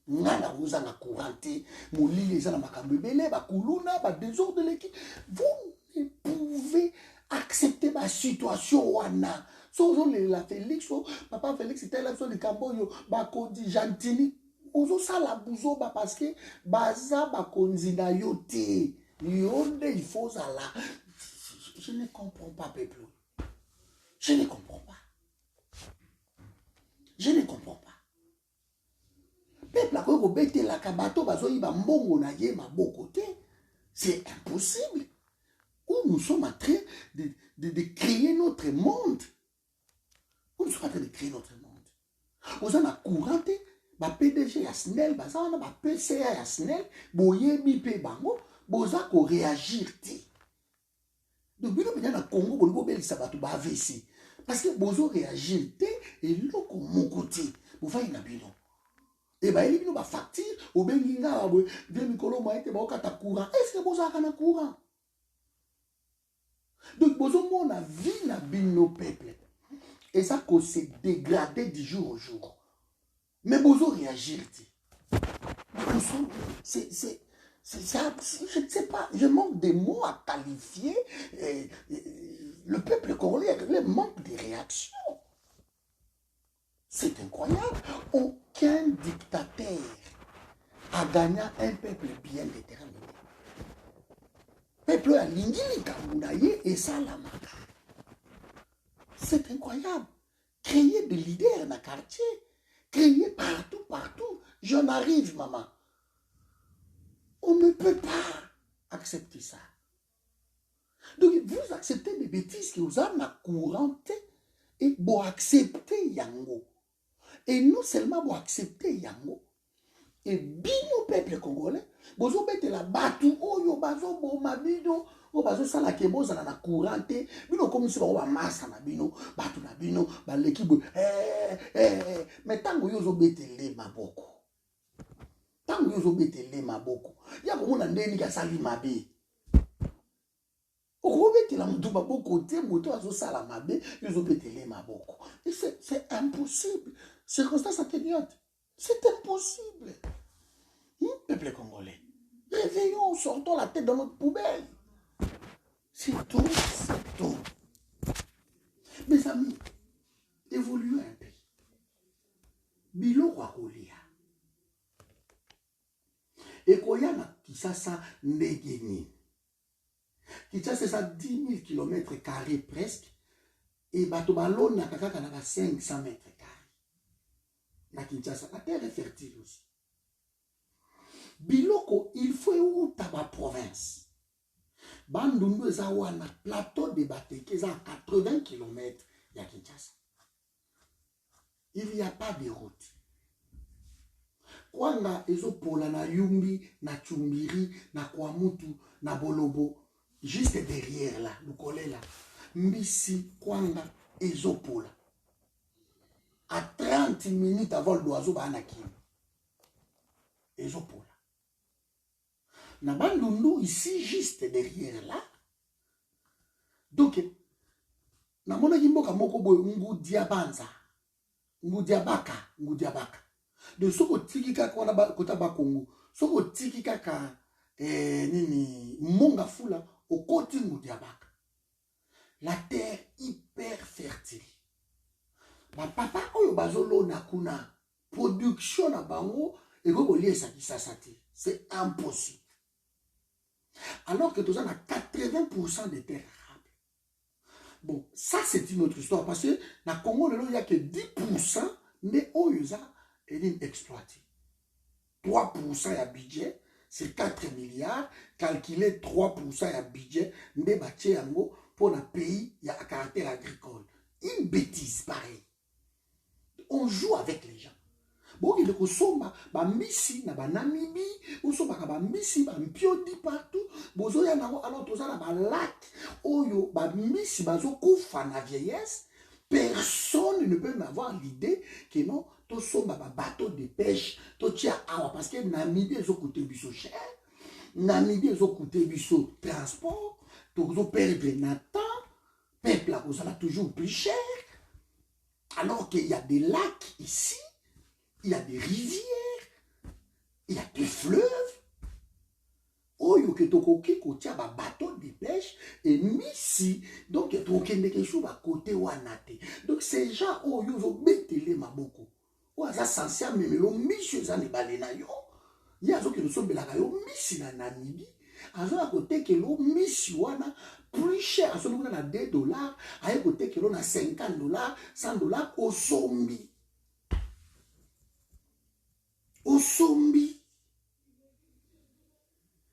Ngana uzanga courante, mouli les ana makambebele, ba kuluna, ba désordre de l'équipe. Vous ne pouvez accepter ma situation wana. So la Félix, papa Félix était là sur le Camboyo, ba kodi gentini. Ozo sala buzo ba parce que baza ba konzina yote. Yonde il faut ça là. Je ne comprends pas, peuple. Je ne comprends pas. Je ne comprends pas. Peuple, quand vous mettez la kabato, c'est impossible. Où nous sommes en train de créer notre monde. Où nous sommes en train de créer notre monde. Vous avez courant, ba PDG ya SNEL, ba PCA ya SNEL, boye bipe bango, boza ko réagir ti. Donc, bino bina na Congo, bolibo beli sabatu ba AVC. Parce que bozo réagir ti, et loko mon côté, vous voyez na bino. Et bien, il y a une facture, ou bien il y a un courant. Est-ce que vous avez un courant? Donc, vous avez vu la vie de nos peuples. Et ça, s'est dégradé du jour au jour. Mais vous avez réagi. C'est ça, je ne sais pas, je manque des mots à qualifier le peuple congolais, le manque de réaction. C'est incroyable. Aucun dictateur a gagné un peuple bien déterminé. Peuple a l'ingili kamounaye et ça la maka. C'est incroyable. Créer des leaders dans le quartier. Créer partout, partout. J'en arrive, maman. On ne peut pas accepter ça. Donc, vous acceptez des bêtises que vous avez courantes et vous acceptez yango. Et non seulement vous acceptez yango, et bino peuple congolais, vous mettez la batou, oyo bazo boma bino, o bazo sala kebo zana na courante, bino comme si ba massa na bino, batou na bino, ba l'équipe, mais tango yo zo betele maboko. Tango yo zo betele maboko. Ya ko na ndeni ka sali mabe. O betela mutu maboko te, mutu azo sala mabe, yo zo betele maboko. Et c'est impossible. Circonstance atténuante. C'est impossible. Peuple congolais, réveillons, sortons la tête dans notre poubelle. C'est tout, c'est tout. Mes amis, évoluons un peu. Bilo Wakolia. Et Koyana, qui ça Negeni. Qui ça 10 000 km² presque. Et Batobalo n'a qu'à 500 mètres carrés. La Kinshasa, la terre est fertile aussi. Biloko, il faut où taba province. Bandundu Zawana, plateau de Bateke, à 80 km de Kinshasa. Il n'y a pas de route. Kwanga ezopola na Yumbi, na Chumbiri, na Kwamutu, na Bolobo, juste derrière là, le collet là. Mbisi, Kwanga, ezopola. À 30 minutes avant le d'oiseau, Banakim. Ezopola. Na Bandundu, ici, juste derrière là. Donc, na mona kimboka moko boy ngu diabanza. Ngu diabaka. De soko tiki kaka wana kota bakongo. Soko tiki kaka nini monga fula au côté ngu diabaka. La terre hyper fertile. Ma papa oyo bazolo na kuna production na bango et go lié ça qui ça sati. C'est impossible. Alors que tu as 80% des terres arables. Bon, ça c'est une autre histoire parce que dans le Congo, il n'y a que 10% mais oyoza est exploité. 3% à budget, c'est 4 milliards. Calculer 3% à budget, mais pour un pays il y a un caractère agricole. Une bêtise pareille. On joue avec les gens. Bon, il est somba, ba misi na ba Namibie, ou somba ba misi ba mpiodi partout. Bozo ya na alors toza na ba lac, oyo ba misi bazo kufa na vieillesse. Personne ne peut m'avoir l'idée que non, to somba ba bateau de pêche, to tia awa parce que Namibie zo coûté biso cher. Namibie ils ont coûté biso transport, ils ont perdu notre temps, peuple là vous allez toujours plus cher, alors qu'il y a des lacs ici, il y a des rivières, il y a des fleuves. Oyo ke tokoki kotia ba bateau de pêche et misi donc tokende ke chou ba côté wana te. Donc ces gens oyo zo betele maboko. O aza censé amemelo misi za ne balena yo. Ya zo ke no sombelaka yo misi na Namibie. Azo à côté que lo misi wana plus cher azo na $2, à côté que lo na $50, $100 au sombi. Au sombi.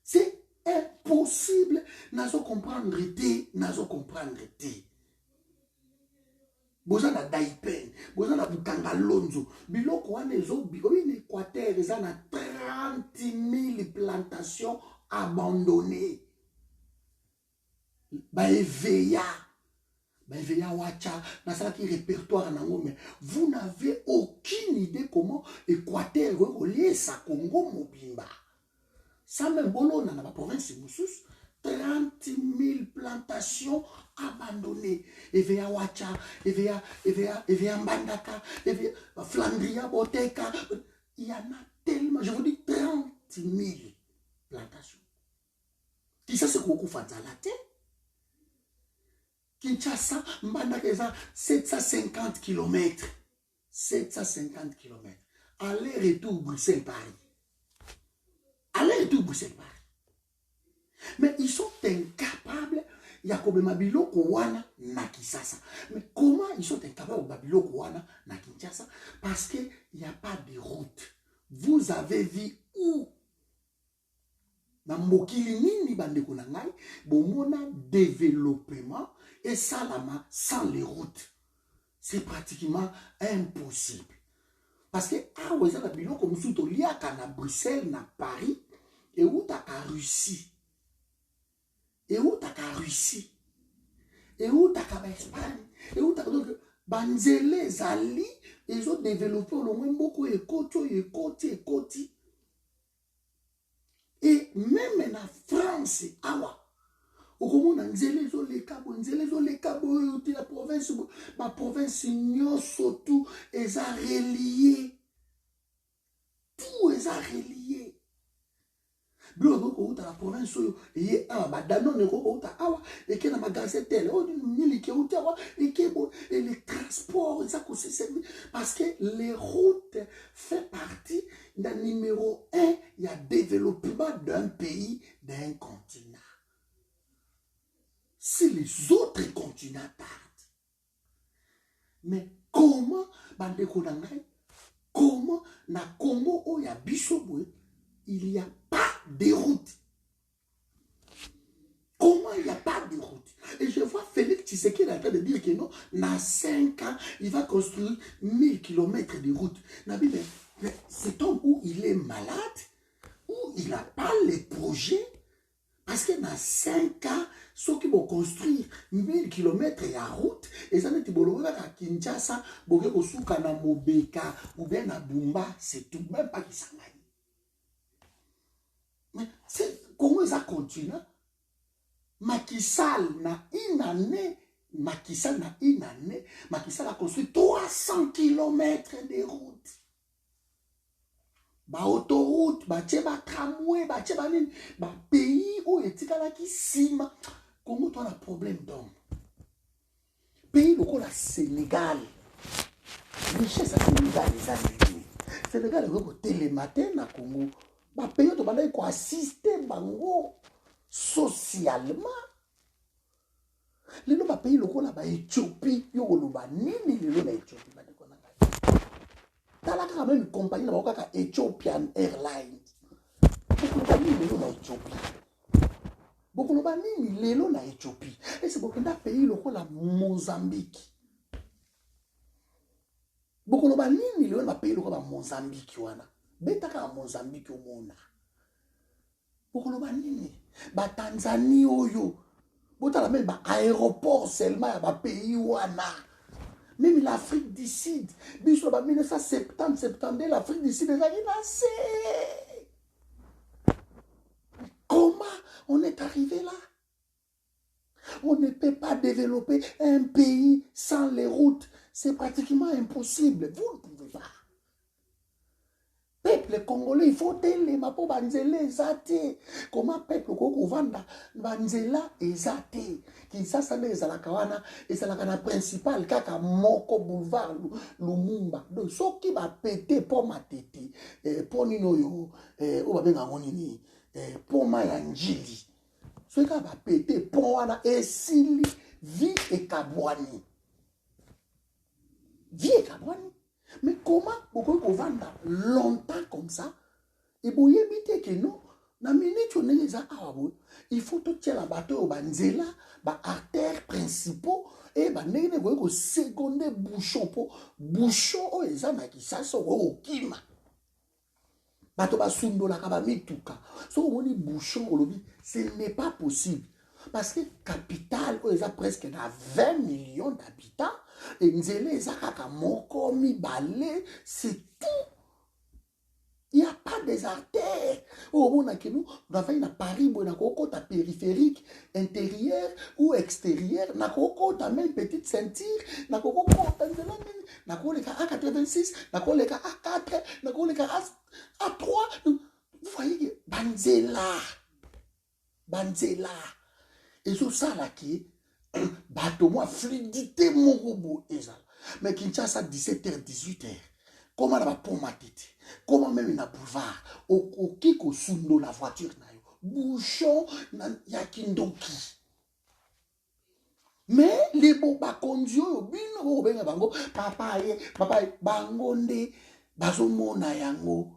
C'est impossible. Nazo comprendre te, nazo comprendre te. Boza na Daipen, boza na Bukanga Lonzo. Biloko wana ezo en Équateur, eza na 30 000 plantations abandonnées. Baeveya wacha, nasala ki répertoire nango, mais vous n'avez aucune idée comment Équateur relié sa Congo Mobimba. Ça même bolona dans la province de Moussous, 30 000 plantations abandonnées. Eveya Wacha, Eveya Mbandaka, Eveya Flandria, Boteka. Il y en a tellement, je vous dis 30 000 plantations. Qui ça c'est beaucoup Fadzalate? Kinshasa, Mbandaka, 750 km. 750 km. Aller-retour Bruxelles-Paris. Aller-retour Bruxelles-Paris. Mais ils sont incapables. Il y a comme Mabilo Kouana na Kinshasa. Mais comment ils sont incapables de Mabilo Kouana na Kinshasa? Parce qu'il n'y a pas de route. Vous avez vu où? Dans Mokili Nini Bandeko Nangai, Bomona développement et Salama sans les routes. C'est pratiquement impossible. Parce que ah ouais ça la bilo comme sous to liaka na Bruxelles na Paris et où t'as qu'à Russie et où t'as qu'à Russie et où t'as qu'à Espagne et où t'as donc banzele zali ils ont développé au moins beaucoup et côté et même en France awa au comment nzele zo le cabo la province ma province nyoso tout est relié tout est relié blo ko uta la province et ba danone ko uta awa et que na magasin tel o ni ke uta awa et que et les transports ça ko c'est parce que les routes fait partie d'un numéro 1 il y a développement d'un pays d'un continent. Si les autres continents tardent. Mais comment, comment, na Congo, où il y a Bisoboué, il n'y a pas de route. Comment il n'y a pas de route? Et je vois Félix Tshisekedi en train de dire que non, dans 5 ans, il va construire 1000 km de route. Mais c'est un où il est malade, où il n'a pas les projets. Parce que dans 5 ans, ceux qui vont construire 1000 km à route, et ça n'est pas à Kinshasa, à Mobeka, ou bien à Bumba, c'est tout, même pas qui s'en aille. Mais comment ça continue? Macky Sall na une année, Macky Sall a construit 300 km de route. Ba autoroute, ba tramway, ba pays où etikala ki sima. Congo toi un problème d'homme. Pays local la Sénégal. Richesse à Sénégal les amis. Sénégal est télématin na Congo. Ba pays to bana ko assister bango socialement. Les ba pays local ba Éthiopie yo koloba nini lelo na Éthiopie ba ko na. T'as quand même une compagnie là Ethiopian Airlines. Beaucoup de gens na Éthiopie. Et c'est beaucoup de pays locaux la Mozambique. Beaucoup de gens na pays locaux la Mozambique wana. Betaka Mozambique au monde. Beaucoup de gens ba Tanzanie oyo. Botala même ba aéroport seulement ba pays wana. Même l'Afrique du Sud, en 1970, l'Afrique du Sud est lancée. On est arrivé là. On ne peut pas développer un pays sans les routes. C'est pratiquement impossible. Vous ne pouvez pas. Peuple congolais, il faut telema po banzela ezate. Comment peuple koko vanda banzela ezate. Kinshasa nde ezalaka wana, ezalaka na principal kaka moko boulevard Lumumba. Donc soki ba pété po matete, po nino yo, o ba benga nini, po maya njili. Soki ba pété po wana esili vie ekabwani. Vie ekabwani. Mais comment vous pouvez vendre longtemps comme ça? Et vous évitez que non, na minute on est les il faut tout tirer la bateau au banzela, ba artères principaux et ba nene go seconder bouchon pour bouchon o ezana ki saso o kima. Bato ba sundo la kaba mituka. So on dit bouchon au lobby, ce n'est pas possible. Parce que capitale, ils ont presque 20 millions d'habitants. Et Nzele, ils ont moko, mi balé, c'est tout. Il n'y a pas des artères. Au moment où nous avons à Paris, nous avons un périphérique, intérieur ou extérieur, nous avons même petite ceinture, nous avons les A86, nous avons les A4, nous avons les A3. Vous voyez, Banzela. Banzela. Et tout ça là qui bateau moi fluidité mon robot ezala. Mais Kinshasa 17h 18h. Comment la pour ma tête? Comment même une boulevard au kiko sundo la voiture na yo. Bouchon ya kindoki. Mais les beaux bakondio bino benga bango papa bango nde bazomona yango.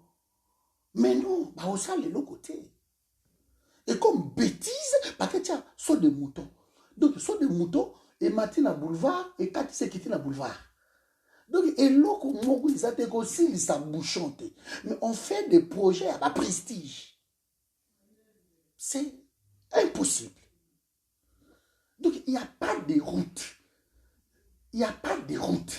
Mais non, ba osale le côté. Et comme bêtise, parce que tiens, saut de mouton. Donc, saut de mouton, et matin à boulevard, et quand c'est quitté à boulevard. Donc, et là, ils ont aussi, ils sont bouchonte. Mais on fait des projets à la prestige. C'est impossible. Donc, il n'y a pas de route. Il n'y a pas de route.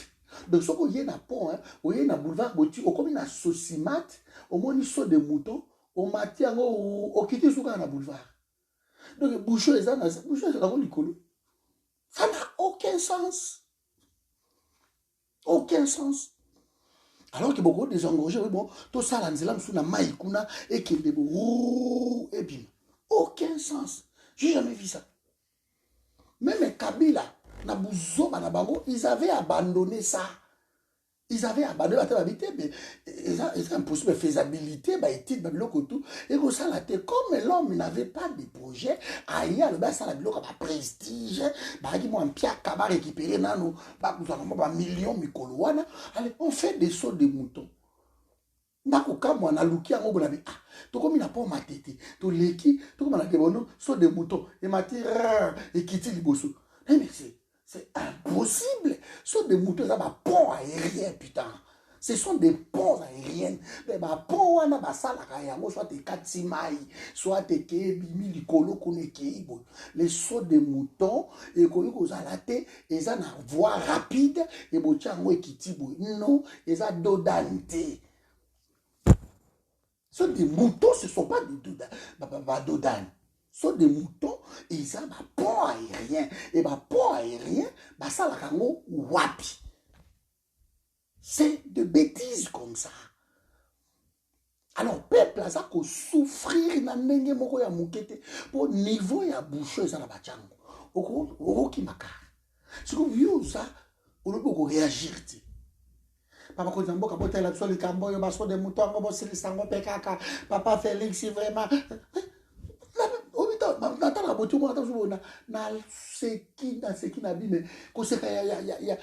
Donc, ce qu'il y a un pont, il y a un boulevard, il y a un saucimat, au moins, il saut de mouton. Au matin, au quitter sur un boulevard. Donc, bouchon et ça, ça n'a aucun sens. Aucun sens. Alors que beaucoup de désengorgés, bon, tout ça, l'anzela, sous la maïkuna, et qu'il est beau, et bim. Aucun sens. J'ai jamais vu ça. Même Kabila, Nabouzo, Banabango, ils avaient abandonné ça. Ils avaient abandonné la habité, mais c'est impossible, faisabilité, étude, tout. Et comme ça, comme l'homme n'avait pas de projet, ailleurs, ça la bloc à prestige, un pierre cabas récupéré, nous avons millions de mikoloana. Allez, on fait des sauts de moutons. Nakuka, moi, na luki, on a dit, ah, tout comme il n'a pas ma tête, tout l'équipe, tout comme on a dit, bon, saut de moutons, et ma tire, et quitter les bossous. Mais c'est impossible. Ce sont des moutons, ça va pont aérien, putain. Ce sont des ponts aériens. Mais pont, on a ça, soit des katimai, soit des kebimi, les colo, les sauts des moutons, et qu'on y a la tête, et ça a voie rapide, et bochango et kitibo. Non, et ça dodante. Ce sont des moutons, ce ne sont pas des dodanes. Ce sont des moutons, et ils ont un pont aérien. Et un pont aérien, ça la rango wapi. C'est de bêtises comme ça. Alors, peuple a ça qu'on souffrir na ndenge moko ya mukete pour niveau ya bouchon ça na bachango. Oko ki makar. Si vous voyez ça, on ne peut pas réagir. Papa ko zamboka bota la soli kambo yo baso de moutons ko bosili sango pekaka. Papa Félix vraiment natala botu mo ata zubona na seki na bime ko seka ya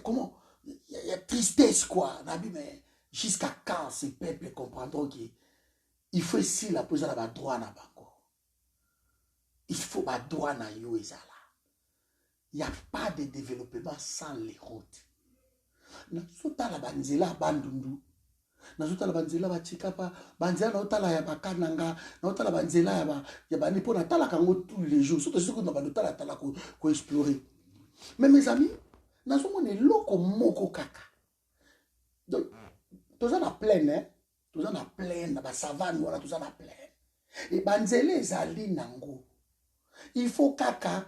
comment il y a tristesse quoi na bime jusqu'à quand ces peuples comprendront qu'il faut ici la poser la droit na bango il faut ba droit na yo ezala il y a pas de développement sans les routes na sota la banzela bandundu na zota la banzela ba chikapa banzela na otala ya bakananga na otala banzela ya ba nipo na tala kango tous les jours surtout ce que na ba tala ko explorer mais mes amis na somo ne loko moko kaka donc tous en a plein hein tous en a plein na ba savane wala tous en a plein Et banzele ezali nango. Il faut kaka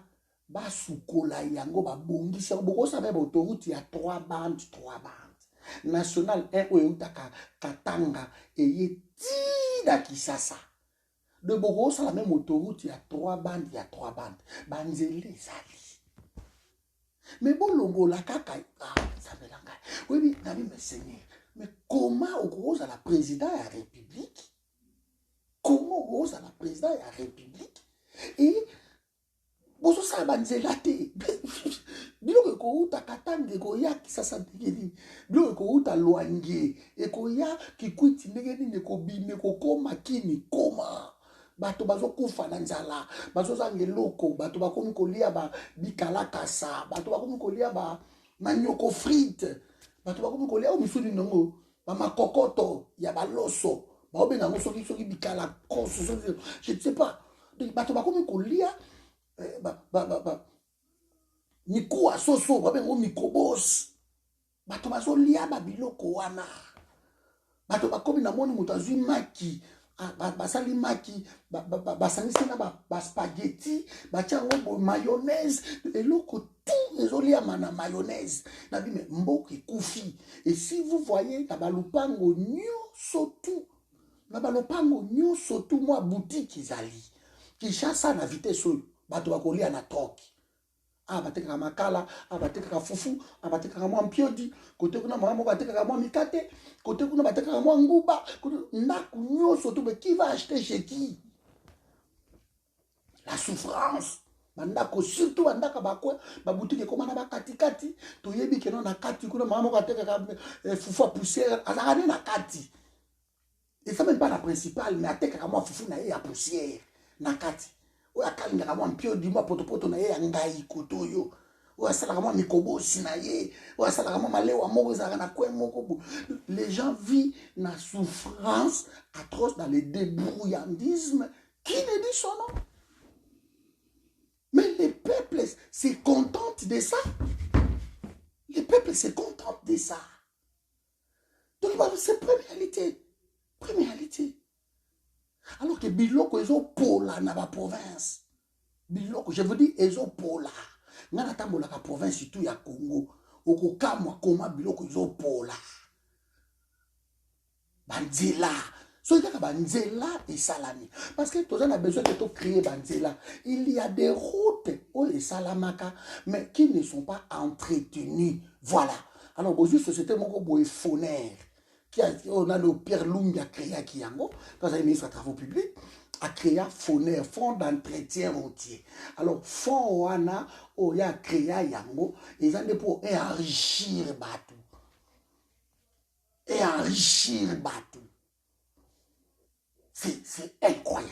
basukola yango babongisi. Boko sabe ba autoroute ya 3 bandes. National 1 oyo utaka Katanga eye tida Kisasa. De Boko ça la même autoroute ya 3 bandes, banzele ezali. Mais bon longola kaka ça me langa. Oui, Nabi me Seigneur. Mais comment on cause à la présidente de la République? Comment on cause à la présidente de la République? Et boso sa banzela te. Bilo ko uta Katanga ko ya Kisasa ndegeni. Bilo ko uta Lwange e ko ya Kikwiti ndegeni ne ko bime ko koma kini koma. Bato bazo kufa na nzala, bazo zange loko, bato bakomi kolia ba bikalakasa, bato bakomi kolia ba manyoko frite, bato bakomi kolia o misuni nongo, ba makokoto ya baloso, ba obenga ngo soki bikalakoso, je ne sais pas. Bato bakomi kolia nikuwa soso, ba benga mikobos. Bato bazo lia ba biloko wana. Bato bakomi na moni mutazui maki. Basali maki, basangisi na ba spaghetti, bachango mayonnaise, et l'autre tout ezolia mana mayonnaise. Na bi me mboki kufi. Et si vous voyez na balupango nyoso tout, moi boutique izali. Kishasa na vitesse oyo, bato bakolia na toki. Batekaka makala, batekaka fufu, batekaka mwa mpiodi, kote kuna mama batekaka mwa mikate, kote kuna batekaka mwa nguba, ndaku nyoso tout, mais qui va acheter chez qui? La souffrance. Bandako surtout bandaka bakwe, ba boutique komana ba katikati, to yebi keno na kati kuna mama batekaka fufu à poussière, azarane na kati. Et ça même pas la principale, mais atekaka mwa fufu na ye à poussière na kati. Oya kalingaka mwa mpio di mwa poto na ye ya ngai kotoyo. Oya salaka mwa mikobosi na ye. Oya salaka mwa malewa moko ezalaka na kwe moko. Les gens vivent na souffrance atroce dans le débrouillandisme qui ne dit son nom. Mais les peuples se contentent de ça. Les peuples se contentent de ça. Donc c'est première. Alors que biloko ezo pola na ba province. Biloko, je veux dire ezo pola. Ngana tambola ka province surtout ya Congo. Okokamwa koma biloko ezo pola. Banzela. So il y a banzela et salami. Parce que tous on a besoin de créer banzela. Il y a des routes où les salamaka, mais qui ne sont pas entretenues. Voilà. Alors, bonjour, société moko boye phonaire. On a le Pierre Lumbi a créé à Kiyango, quand il est ministre des Travaux publics, a créé Foner, fonds d'entretien routier. Alors, fonds Wana, il a créé à Yango, ils ont pour enrichir Batou. C'est incroyable.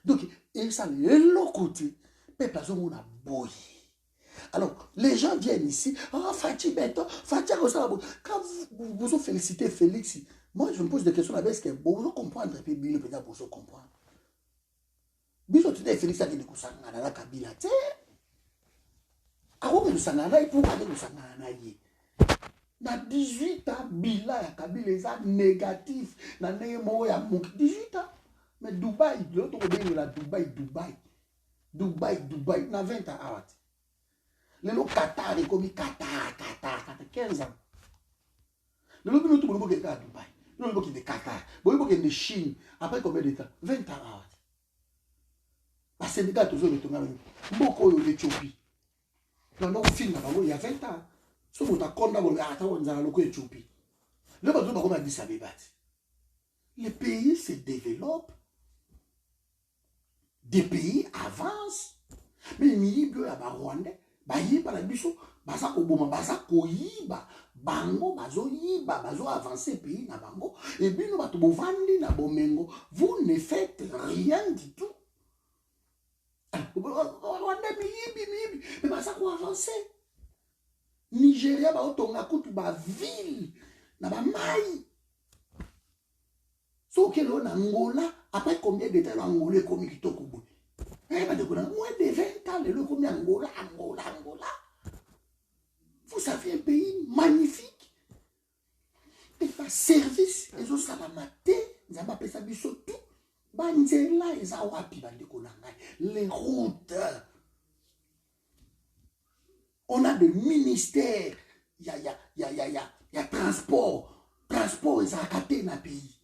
Donc, et ça, l'autre côté, peuple a boy. Alors, les gens viennent ici, Fati Beto, Fati Rosala. Quand vous félicitez Félix, moi je me pose des questions avec ce que vous comprenez, et puis Bilo peut-être vous comprendre. Bilo tu dis Félix a dit que ça n'a pas Kabila, tu sais. Avant que nous s'en aille, pour aller nous s'en aille. Dans 18 ans, Bila et Kabila est négatif. Dans 18 ans. Mais Dubaï, l'autre côté de la Dubaï. Dans 20 ans. Le Qatar est comme Qatar, 15 ans. Le lot de tout le monde est à Dubaï. Le lot qui est de Qatar. Le lot qui est de Chine. Après combien de temps? 20 ans. Parce que les gars, toujours les tournages. Beaucoup d'Éthiopie. Dans nos films, il y a 20 ans. Si vous avez condamné à attendre l'Éthiopie. Le bateau va comme Addis Abeba. Les pays se développent. Des pays avancent. Mais il y a des Rwandais. Bayiba la biso baza koboma baza koyiba bango bazo avancer pays na bango et bino bato bovandi na bomengo vous ne faites rien du tout. Rwanda miyibi mais baza ko avancer. Nigeria ba otonga kutu ba ville na ba mai. So que l'on Angola après combien de temps Angola comme kitoko boy. Moins de 20 ans, le comme Angola. Vous savez, un pays magnifique. Et par service, les autres salamate, nzambe apesa biso tout banzela eza wapi bandeko na ngai les routes. On a des ministères, il y a transport ezalaka te na pays.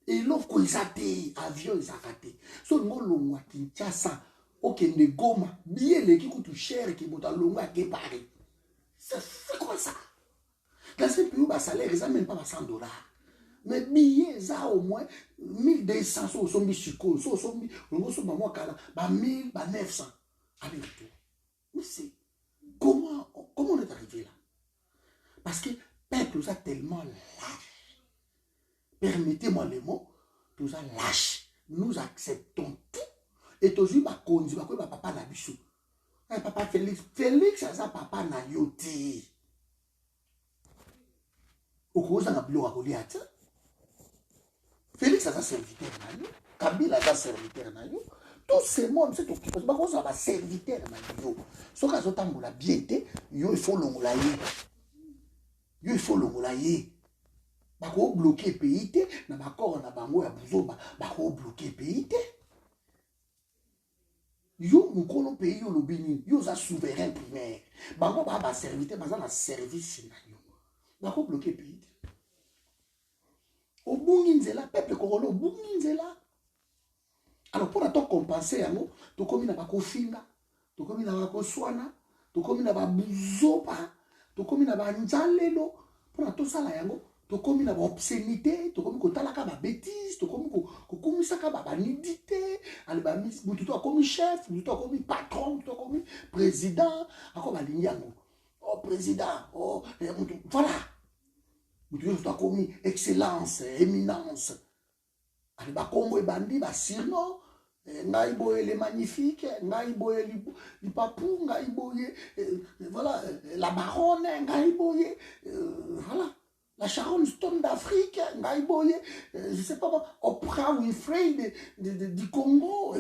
Eloko eza te, avion ezalaka te. So ngolongwa Kinshasa, okende Goma, billet leki kutu cher ki bota longwa ke Paris. C'est quoi ça? Dans ce pays, le salaire, ils n'ont même pas 100 $. Mais billets, ça au moins 1200, so sombi suko, so sombi, on so maman kala, 1000, 900. Allez retour. Mais c'est comment on est arrivé là? Parce que le peuple nous a tellement lâche. Permettez-moi le mot, nous a lâche. Nous acceptons tout. Et toujours ma conduit, ma papa na bichou. Papa Félix, ça papa na yoti. Au cause d'un bloc à Goliath. Félix a un serviteur na yo. Kabila a un serviteur na yo. Tout ce monde c'est occupé. Parce que quand on a un serviteur na yo. Ce cas où on a bien été, yo il faut l'ongolayer. Yo il faut l'ongolayer. Bako bloquer pays té, na bako na bango ya buzoba, bako bloquer pays té. Yo mukolo pays yo lobini, yo za souverain primaire. Bango ba serviteur, ba na service na yo. Bako bloquer pays. Au Bunginzela, peuple congolais, au Bunginzela. Alors pour attendre compenser, tu commis na bako finga, tu commis na bako swana, tu commis na ba buzoba, tu commis na ba nzalelo, pour attendre ça la yango. Tu commis na ba obscénité, tu commis kotalaka ba bêtise, tu commis kokumisaka ba nudité, ale ba mis, tu commis chef, tu commis patron, tu commis président, ako ba linyango. Oh président, oh voilà. Tu as commis excellence, éminence. Ale ba kombo e bandi ba sirno, ngai boye le magnifique, ngai boye li papou, ngai boye voilà la baronne, ngai boye voilà. La Sharon Stone d'Afrique, ngai boye je sais pas Oprah Winfrey du Congo.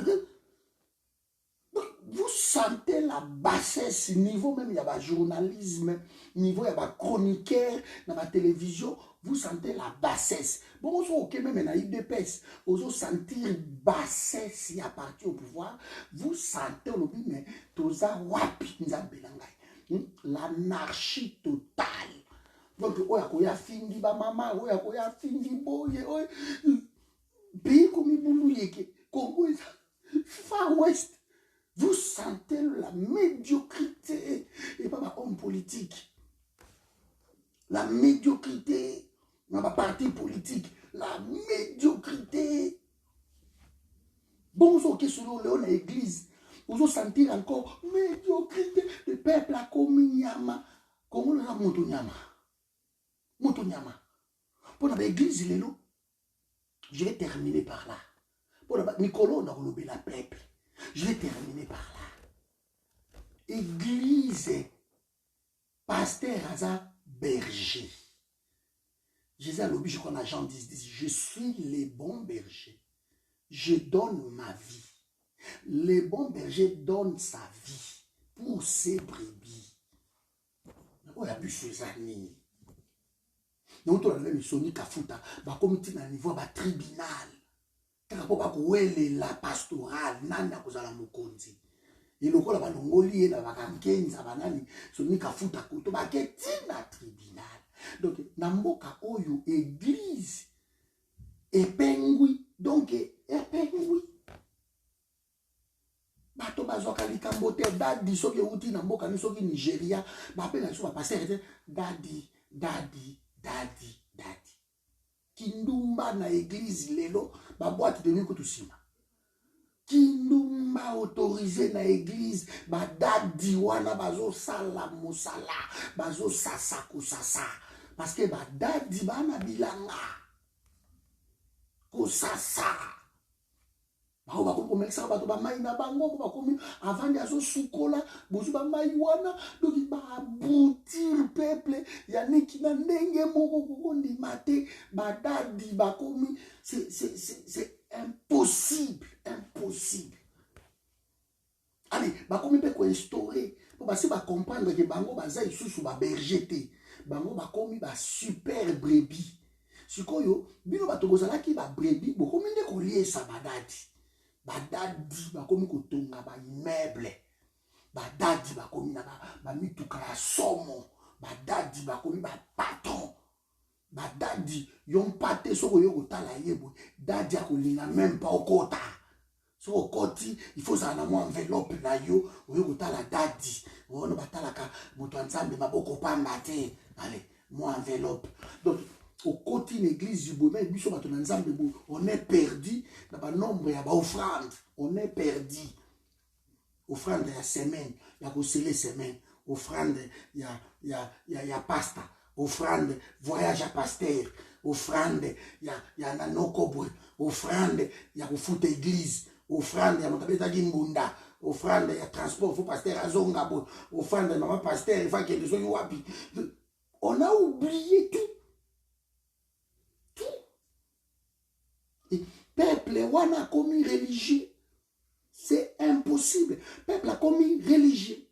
Vous sentez la bassesse, niveau même il y a un journalisme, niveau il y a un chroniqueur dans la télévision, vous sentez la bassesse. Bon, vous ok même dans l'IDPS, vous sentir bassesse à partir au pouvoir, vous sentez le mais toza wapi nzambelanga. L'anarchie totale. Donc oya koya fingi ba mama, oya koya fingi boye, oya pays comme ibulu yeke, Congo Far West. Vous sentez la médiocrité, et pas ma homme politique. La médiocrité, dans ma parti politique, la médiocrité. Bon, ce qui est sur l'église, vous sentir encore médiocrité. Le peuple a commis Nyama. Comment on a monté Nyama? Monté Nyama. Pour l'église, je vais terminer par là. Pour Nicolas, on a relobé la peuple. Je vais terminer par là. Église, pasteur Aza berger. Jésus a l'objet, je crois, dans Jean 10, je suis le bon berger. Je donne ma vie. Le bon berger donne sa vie pour ses brebis. On a pu ses amis. Nous avons vu Sony Kafuta, comme tu as un niveau de tribunal. La pastorale nani akozala mokonzi eloko la balongoli na bakankenza banani sonika futa koto baketi na tribunal. Donc na mboka oyo église epengwi, donc epengwi bato bazwaka likambo te dadi soki euti na mboka ni soki Nigeria bapela so ba pasteur dadi kindumba na église lelo ba boîte de nuit kutusima kindumba autorisé na église ba dadi wana bazo sala musala bazo sasa kusasa parce que ba dadi bana bilanga kusasa ba ba ko mekisa ba to ba mai na bango ba ko avant ya zo sukola bozu ba mai wana donc ba boutir peuple ya neki na ndenge moko ko ndimate ba dadi ba komi c'est impossible. Allez ba komi pe ko instaurer ba si ba comprendre que bango ba za isusu ba berger te bango ba komi ba super brebis sikoyo bino bato bozalaki ba brebi bokomi nde koliesa badadi bakomi kotonga ba immeuble, badadi bakomi na ba mituka ya somo, badadi bakomi ba patron, badadi yompate soko yo kotala yebo dadi akolinga même pas okota. So okoti il faut ça na mo enveloppe na yo oyo kotala dadi ono batalaka moto nzambe maboko pamba te. Allez, mo enveloppe. Donc au côté de l'église du Bourg, on est perdu dans le nombre de offrandes. On est perdu. Offrande il y a semaine, il y a les semaines. Offrande il y a pasta. Offrande voyage à pasteur. Offrande il y a nanokobwe. Offrande il y a foot église. Offrande il y a motabeta gimbunda. Offrande il y a transport, il faut pasteur à Zongabo. Offrande maman pasteur, il faut qu'il y ait des wapi. On a oublié tout. Et peuple wana commis religieux, c'est impossible. Peuple a commis religieux.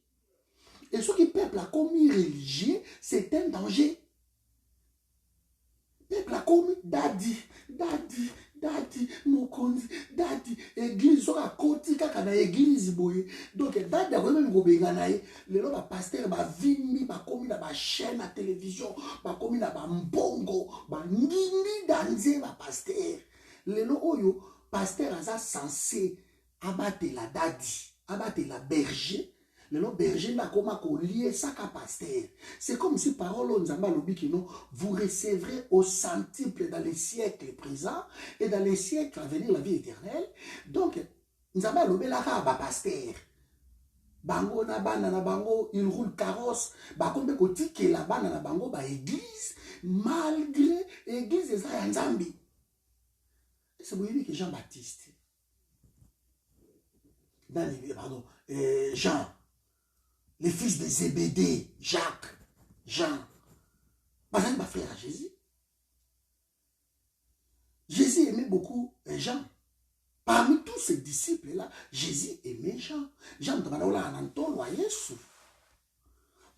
Et ce que peuple a commis religieux, c'est un danger. Peuple a commis dadi, mokonzi, dadi, église, so a koti kaka na église boye. Donc dadi a même gobenga na ye, le lo ba pasteur ba vimi ba komi na ba chaîne à télévision, ba komi na ba mbongo, ba ngindi danze ba pasteur. Lelo oyo pasteur aza censé abattre la dadi, abattre la berger. Lelo berger n'a comment lier ça qu'à pasteur. C'est comme si parole nzamba lobi kino vous recevrez au centuple dans les siècles présents et dans les siècles à venir la vie éternelle. Donc nzamba lobi la ka ba pasteur. Bango na bana na bango il roule carrosse, ba kombe kotike la bana na bango ba église malgré église eza nzambi. C'est vous voyez que Jean-Baptiste, Jean, les fils de Zébédée, Jacques, Jean, Bazan ma frère à Jésus. Jésus aimait beaucoup Jean. Parmi tous ses disciples-là, Jésus aimait Jean. Jean, tu vas là en Anton, Jésus.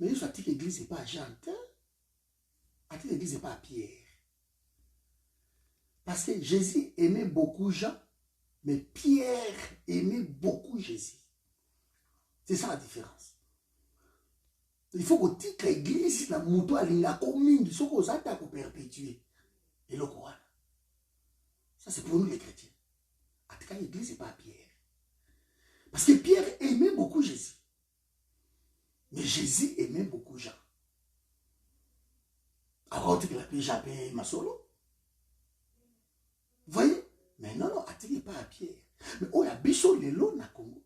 Mais Jésus a dit que l'église n'est pas à Jean, a dit que l'église n'est pas à Pierre. Parce que Jésus aimait beaucoup Jean, mais Pierre aimait beaucoup Jésus. C'est ça la différence. Il faut que toute l'église, la mouton à l'ingakoming, il faut que ça t'a perpétuer. Et le Coran. Ça c'est pour nous les chrétiens. En tout cas, l'église n'est pas Pierre. Parce que Pierre aimait beaucoup Jésus. Mais Jésus aimait beaucoup Jean. Alors, tu l'as pu japper ma solo. Vous voyez? Mais non, attirez pas à Pierre. Mais oh, il y a bicho lelo na Congo.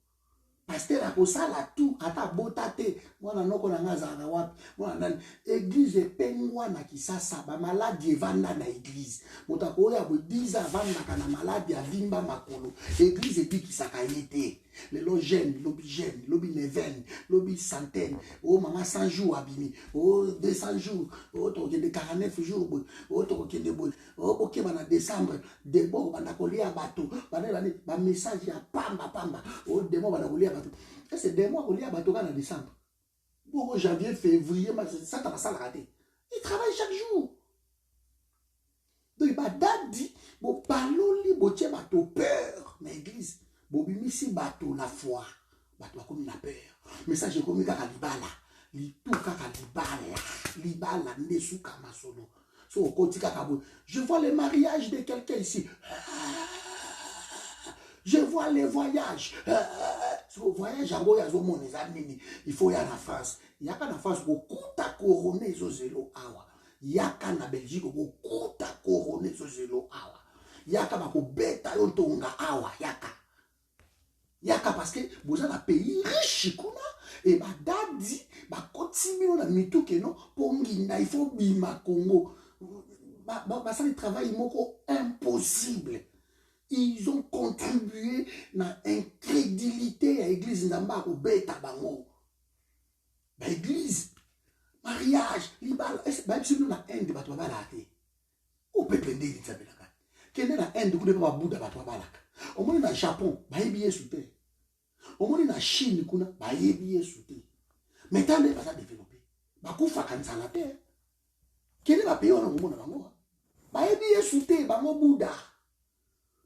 Pasteur a kosala tout, ata botate. Moi, na noko na ngaza na wapi. Moi, na église pengwa na kisasa. Ba maladi evanda na église. Motako ya bo 10 ans vanda na maladi avimba makolo. Église epi kisaka yete. Lelo jeune, lobi neven, lobi centaine. Oh, maman 100 jours abimi. Oh, 200 jours. Oh, toke de 49 jours. Oh, toke de boy. Oh, ok, bana décembre. Debo, bana kolia bateau. Bana message ya pamba. Oh, demo, bana kolia bateau. Et c'est demo kolia bateau en décembre. Bon, janvier, février, ça t'as pas raté. Il travaille chaque jour. Donc, il va dadi, bon, parlons-li, bon, tiens, bateau peur. Mais église. Bobimisi bateau la foi, bateau a comme la peur. Mais ça j'ai commis kaka libala, tout kaka libala nesu kama solo. So koti kaka bo. Je vois le mariage de quelqu'un ici. Je vois les voyages. So voyage à boya zo mon ezamini. Il faut y aller en France. Il y a pas en France beaucoup ta couronné zo zelo awa. Yaka na Belgique beaucoup ta couronné zo zelo awa. Yaka ba ko beta yo tonga awa yaka. Yaka parce que vous avez un pays riche et bah dadi bah continue la mitou que non pour m'guinda il faut bima Congo bah ça le travail moko impossible. Ils ont contribué à l'incrédulité à l'église d'Amba au bêta bango. Bah église mariage libal bah si nous na Inde bah toi balaka au peuple ndé d'Isabelaka kende na Inde ku de ba Bouddha bah toi balaka au moins na Japon bah bien souté. Au moins na Chine kuna ba yebi souté. Mais tant de pas développer. Ba ku fa kanza la terre. Quel est le pays on a au monde bango? bayebi Yesu te bango Buddha.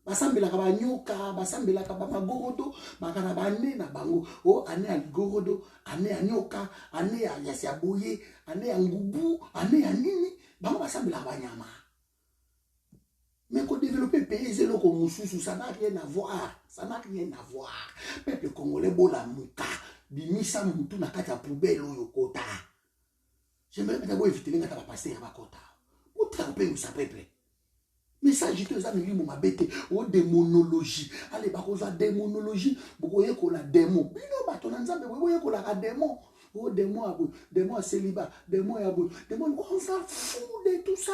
Basambelaka ba nyoka, basambelaka ba magorodo, bakana bane na bango. Oh, ane ya ligorodo, ane ya nyoka, ane ya siaboye, ane ya ngubu, ane ya nini, bango basambelaka ba nyama. Mais qu'on développe pays zélo comme Moussou, ça n'a rien à voir. Ça n'a rien à voir. Peuple congolais, bola mouka, bimisa moutou na kata poubelle ou yokota. J'aimerais bien éviter les gars à passer à ma kota. Où trapper ou ça peuple? Mais ça, j'ai deux amis, mon bête, ou démonologie. Allez, par contre, la démonologie, vous voyez qu'on a démon. Bino, baton, vous voyez qu'on a démon. Oh, démon à célibat, démon à bout, démon, on s'en fout de tout ça.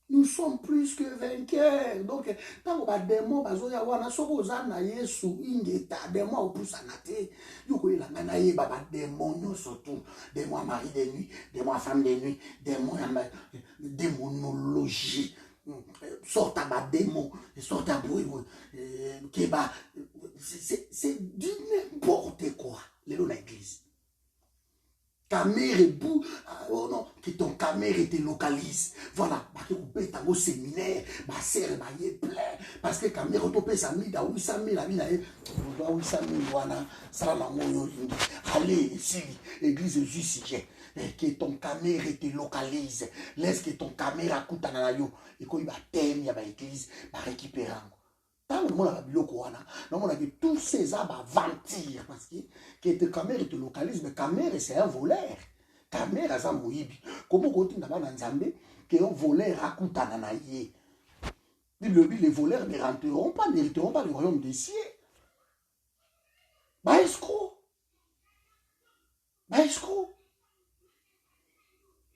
Nous sommes plus que vainqueurs. Donc, tant qu'on a des mots, on a souvent Yesu, ingeta, des mots au plus anaté. Du coup, il a manaï, des mots, surtout, des mots à mari de nuit, des mots à femme de nuit, des mots à démonologie. Sorte à ma démon, sorte à bruit, c'est du n'importe quoi. Les lots l'église. Ta mère est bout, oh non, que ton caméra te localise. Voilà, parce que vous payez au séminaire, ma sœur est plein, parce que caméra tu payes 100 000, 800 000, la vie n'a 800 000, voilà, ça m'a allez ici, l'église est juste sujet, que ton caméra te localise, laisse que ton caméra coûte à l'anayo, et qu'il va t'aimer, il y a l'église, va récupérer. Tant que mon a tous ces arbres ventir parce que te caméra te localise, mais caméra c'est un voleur. Caméra c'est un moïbi. Comment continue d'abord dans Zambé que un voleur raconte à Nanaye. Les voleurs ne rentreront pas le royaume des cieux. Bah escroc.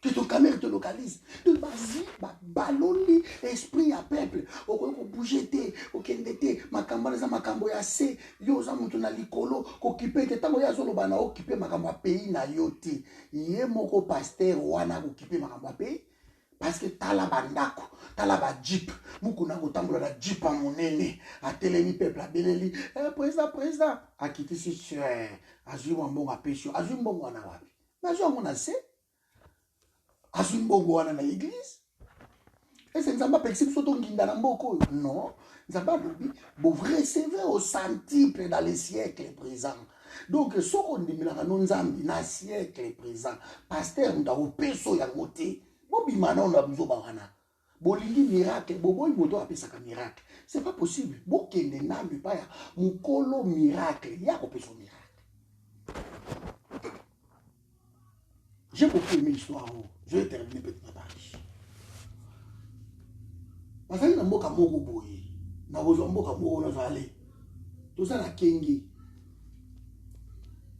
Que ton caméra te localise. De basi, baloli, esprit à peuple. Au bougete, au kendete, makamba za makambo ya se, yo za mutu na likolo, occupé te tango ya zolo bana occupé makambo pays na yoti. Yé moko pasteur wana occupé makambo pays. Parce que tala bandako, tala ba jeep, mukuna gotambola la jeep a monene, a telemi peuple a beleli, président, a quitté ce cher, a joué un bon apécho, a joué un bon wana wapi. Na joué un bon assez. Azumbongo wana na église. Et c'est nzamba pexi soto nginda na mboko. Non, nzamba lobi bo recevoir au centuple dans les siècles présents. Donc soko ndimilaka no nzambi na siècle présent. Pasteur nda opeso ya ngote. Bobi mana on a besoin bana. Bolingi miracle, boboy moto apesaka miracle. C'est pas possible. Bokende nambi pa ya mukolo miracle, ya opeso miracle. J'ai beaucoup aimé l'histoire. Je vais terminer peut-être ma partie. Parce que mboka moko boye. Na bozo mboka moko na zale. Tout ça na kenge.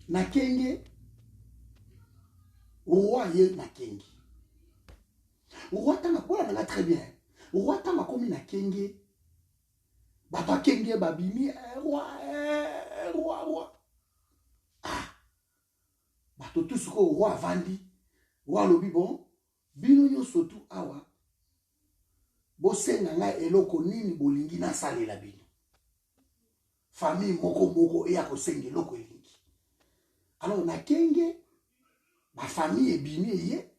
Na kenge. Roi ye na kenge. Roi tanga kola na très bien. Roi tanga komi na kenge. Baba kenge babimi roi. Ah. Bato tout ce que roi vandi. Roi lobi bon. Bino nyo sotu awa. Bosenga nga eloko nini bolingi na salela bino. Famille moko eya kosenga eloko elingi. Alors na kenge ma famille ebimi ye.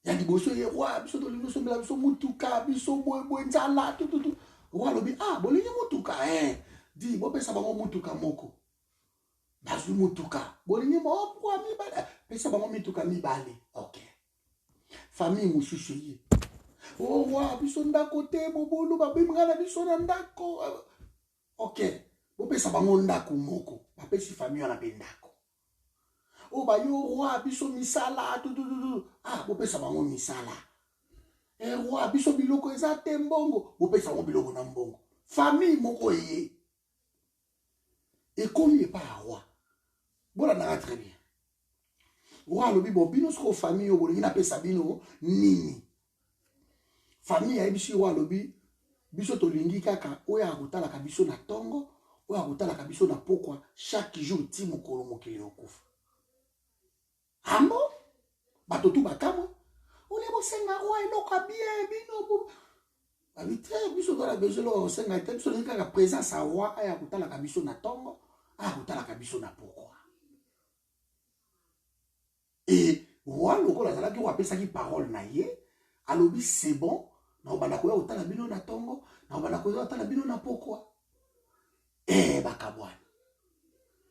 Ya liboso ye roi biso to liboso mbela biso mutuka biso boy nzala tout. Roi lobi bolingi mutuka di bo pesa bango mutuka moko. Bazu mutuka bolingi mo kwa mibale pesa bango mutuka mibale. OK. Famille mususu ye. Oh, roi, biso ndako te, bobolo, babimgana biso na ndako. OK. Bopesa bango ndako moko. Bapesi famille na ndako. Oh, ba yo roi, biso misala, tout. Bopesa bango misala. Roi, biso biloko eza te mbongo. Bopesa bango biloko na mbongo. Famille moko ye. Et comme il pas roi. Voilà na très bien. Roi lobi bo bino sko famille yo bolingi na pesa bino nini. Famille ya biso wa lobi biso tolingi kaka oya akutala ka biso na tongo oya akutala ka biso na pokwa chaque jour ti mokolo mokili okufa. Amo bato tu bakamo ole bo senga roi eloko bien bino bo abitre biso tola bezelo senga te biso lingi kaka présence a roi aya akutala ka biso na tongo aya akutala ka biso na pokwa. Et roi lokola zalaki wa pesa ki parole na ye alobi c'est bon. na bana koya otala bino na tongo, na bana koya otala bino na pokwa. Bakabwana.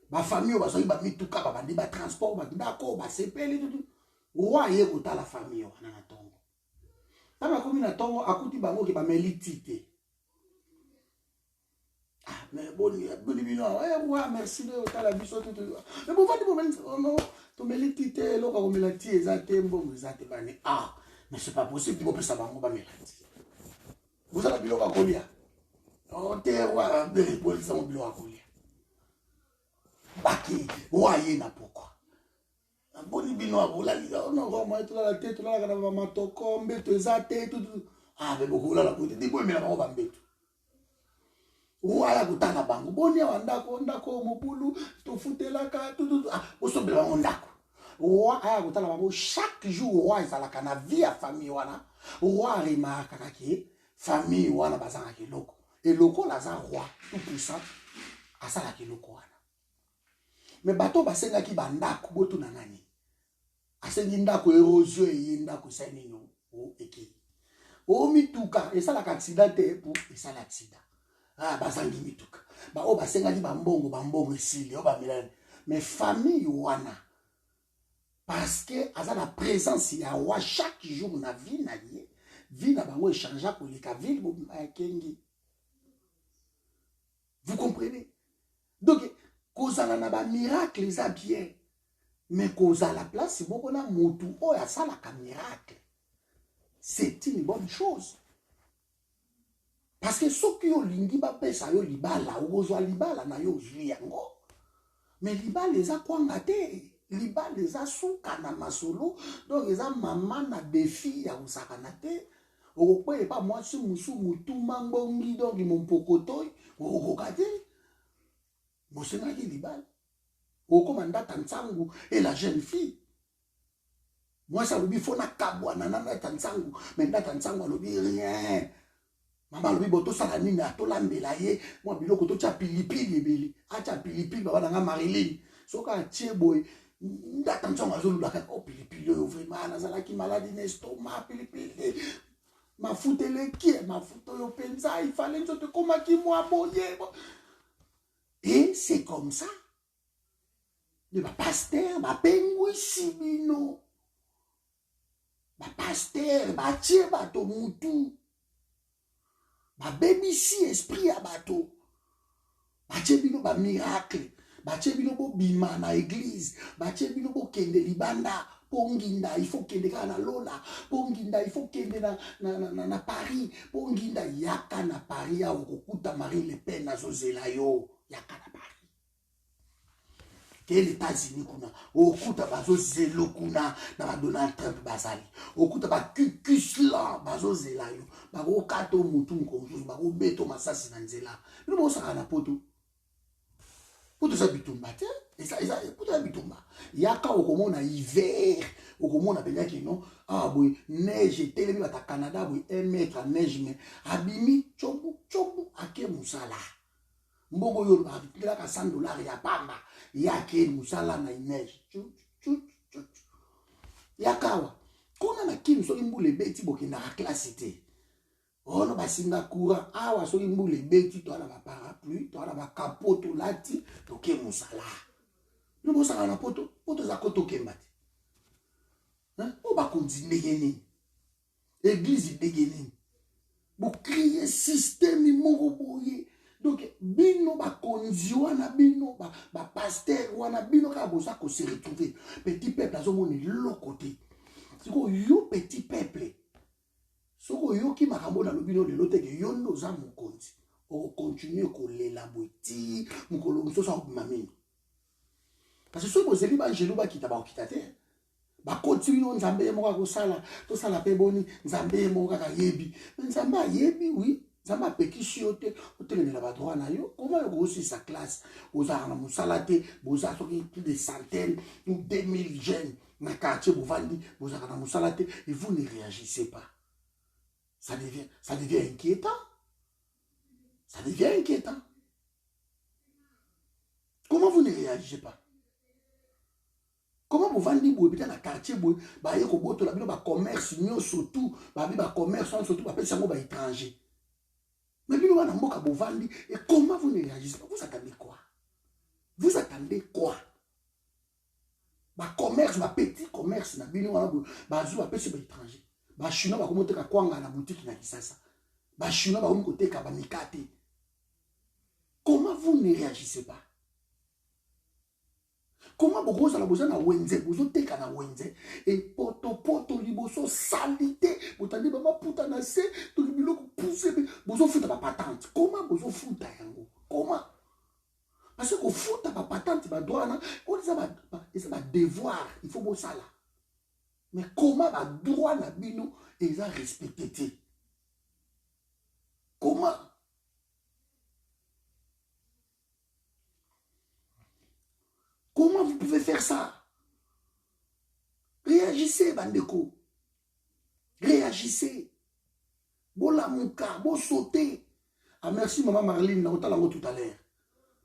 Ba famille bazoyi ba mituka ba bandi ba transport ba ndako ba sepeli tout. Roi ye kotala famille wana na tongo. Taba komi na tongo akuti bango ke ba melitite. Ah mais boni bino roi merci de otala biso tout. Mais bon vandi bon non to melitite loka ko melati ezate mbongo ezate bani. Ah mais c'est pas possible de pesa bango ba melati. Vous avez bilo ka kolia. On te roi de police on bilo ka kolia. Baki waye na pokwa boni bino abola liga on va moi tout la tête là kana mama toko mbeto ezate tout ah be bokola la côté dibo mela ba mbeto waya kutana bango boni ndako ndako mopulu to futela ka tout ah osobela ndako waya kutana bango chaque jour waya sala kana vie à famille wana waya remarque kaki famille wana bazanga kiloko et loko la za roi tout puissant asala kiloko wana. Mais bato basenga ki bandako boto na nani asengi ndako érosion e ndako sani no o eki o mituka esala accident pour esala accident ah basangi mituka ba o basenga ki bambongo esili o ba milane mais famille wana parce que aza na présence ya wa chaque jour na vie na ye vie na bango échanger pour les ville bo kengi. Vous comprenez? Donc kozala na ba miracle eza bien mais kozala la place si boko na mutu oyo asalaka miracle c'est une bonne chose parce que soki olingi bapesa yo libala okozwa libala na yo ozwi yango mais libala eza kwanga te libala eza suka na masolo donc eza mama na défi ya kosakana te okokweye pa mwasi musu mutuma ngbongi donc mompokotoi okokoka te Monseigneur qui libal. Au commandant Tansangu et la jeune fille. Moi, ça lui faut na kabwa na Tansangu. Mais na Tansangu lui rien. Maman lui boto salani na to lambela ye. Moi biloko to cha pilipili ebeli. Acha pilipili baba na Marilyn. Soka tieboy. Nda Tansangu azolu la oh pilipili vraiment nazala ki maladie d'estomac pilipili. Ma foutele qui ma fouto yo penza il fallait que te koma ki moi boye. Et c'est comme ça. Le pasteur, ma pengui sibino. Ma pasteur, ma tie bato mutu. Ma baby si esprit à bateau. Ma tie bino ba miracle. Ma tie bino bo bima na église. Ma tie bino bo kende libanda. Ponginda, il faut kende na Lola. Ponginda, il faut kende na Paris. Ponginda, yaka na Paris. Ya okukuta Marine Le Pen na zozela yo. Yaka na Paris. Quels États-Unis kuna okuta bazo zelo kuna na Donald Trump bazali okuta ba kukusla bazo zela yo bako kato mutu nkonju bako beto masasi na nzela no bo saka na poto za bitumba te eza poto za bitumba yaka okomona hiver okomona penya kino ah boy neige telemi bata Canada boy 1 mètre neige mais abimi chobu ake musala mbongo yo ba ka $100 ya pamba yake musala na neige yakawa kuna na kinu so imbule beti bokenda ka classe te ono basinga courant awa so imbule beti to ala ba parapluie to ala ba capoto lati to ke musala no bosaka na poto za koto kembati o ba continuer ni église degeni bo créer système moko boye. Donc, bino ba konzi wana bino ba pasteur wana bino ka bosa ko se retrouver petit peuple azo moni l'autre côté. Siko yo petit peuple. Soko yo ki makambo na lobino de l'autre que yo no za mokonzi. O continuer ko lela boti mukolo so sa mami. Parce que so bo zeli ba jelu ba kita ba kita te. Ba continue nzambe mo ka ko sala to sala pe boni nzambe mo ka yebi. Nzamba yebi oui. Zama pekisi yote otelemela badroit na yo comment aussi sa classe oza na musalate boza soki plus de centaines ou 2000 jeunes na quartier bovandi boza na musalate et vous ne réagissez pas. Ça devient inquiétant. Ça devient inquiétant. Comment vous ne réagissez pas? Comment vous vendez dans le quartier, vous avez un commerce, surtout, un commerce, surtout, un étranger. Mais vous avez un vendez, et comment vous ne réagissez pas? Vous attendez quoi? Vous attendez quoi? Commerce, petit commerce, na bino wana bazu ba pesi ba étranger. Ba chinois ba komoteka kwanga na boutique na Kisasa. Ba chinois ba komoteka ba mikate. Comment vous ne réagissez pas? Comment vous avez besoin de wenze, vous avez na wenze et poto liboso salité, vous avez besoin puta na se, tout le biloko pousser, vous avez foutu ba patente. Comment vous avez foutu yango? Comment? Parce que vous foutez ba patente ba droit, on dit ça ba devoir, il faut bon ça là. Mais comment ba droit na bino et ça respecté? Comment? Comment vous pouvez faire ça? Réagissez, bandeko. Réagissez. Bola mouka, bo sauter. Ah merci maman Marlene, on t'a tout à l'heure.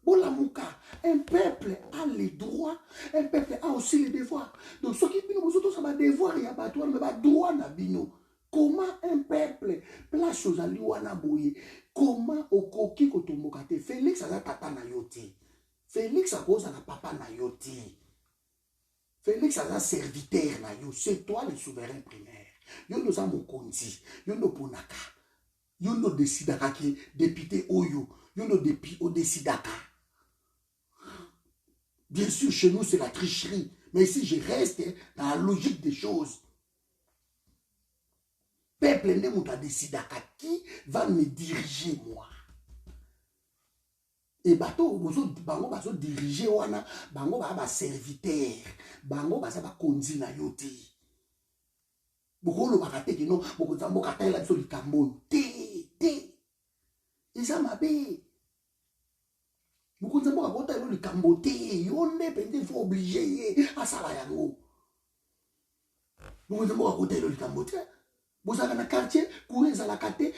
Bola mouka, un peuple a les droits, un peuple a aussi les devoirs. Donc ce qui bino bosoto ça va devoir il y a pas toi mais pas droit na bino. Comment un peuple place aux aliwana boye? Comment okoki kotombokate? Félix a tata na yote. Félix a cause à papa na yote. Félix a serviteur na yo. C'est toi le souverain primaire. Yo nous a mokonzi. Yo no ponaka. Yo no décidaka ki député oyo. Yo no décidaka. Bien sûr, chez nous, c'est la tricherie. Mais ici, je reste dans la logique des choses. Peuple ne m'a décidé qui va me diriger, moi. Et bateau, bango baso diriger wana, bango ba serviteur, bango ba konzi na yote. Bokolo bakate ki non, boko zambo kata la biso likambo. Te. Eza mabe. Boko zambo kakota lo likambo te, yonde pende faut obliger à sala yango. Boko zambo kakota lo likambo te. Bozaka na quartier, courir à la kate,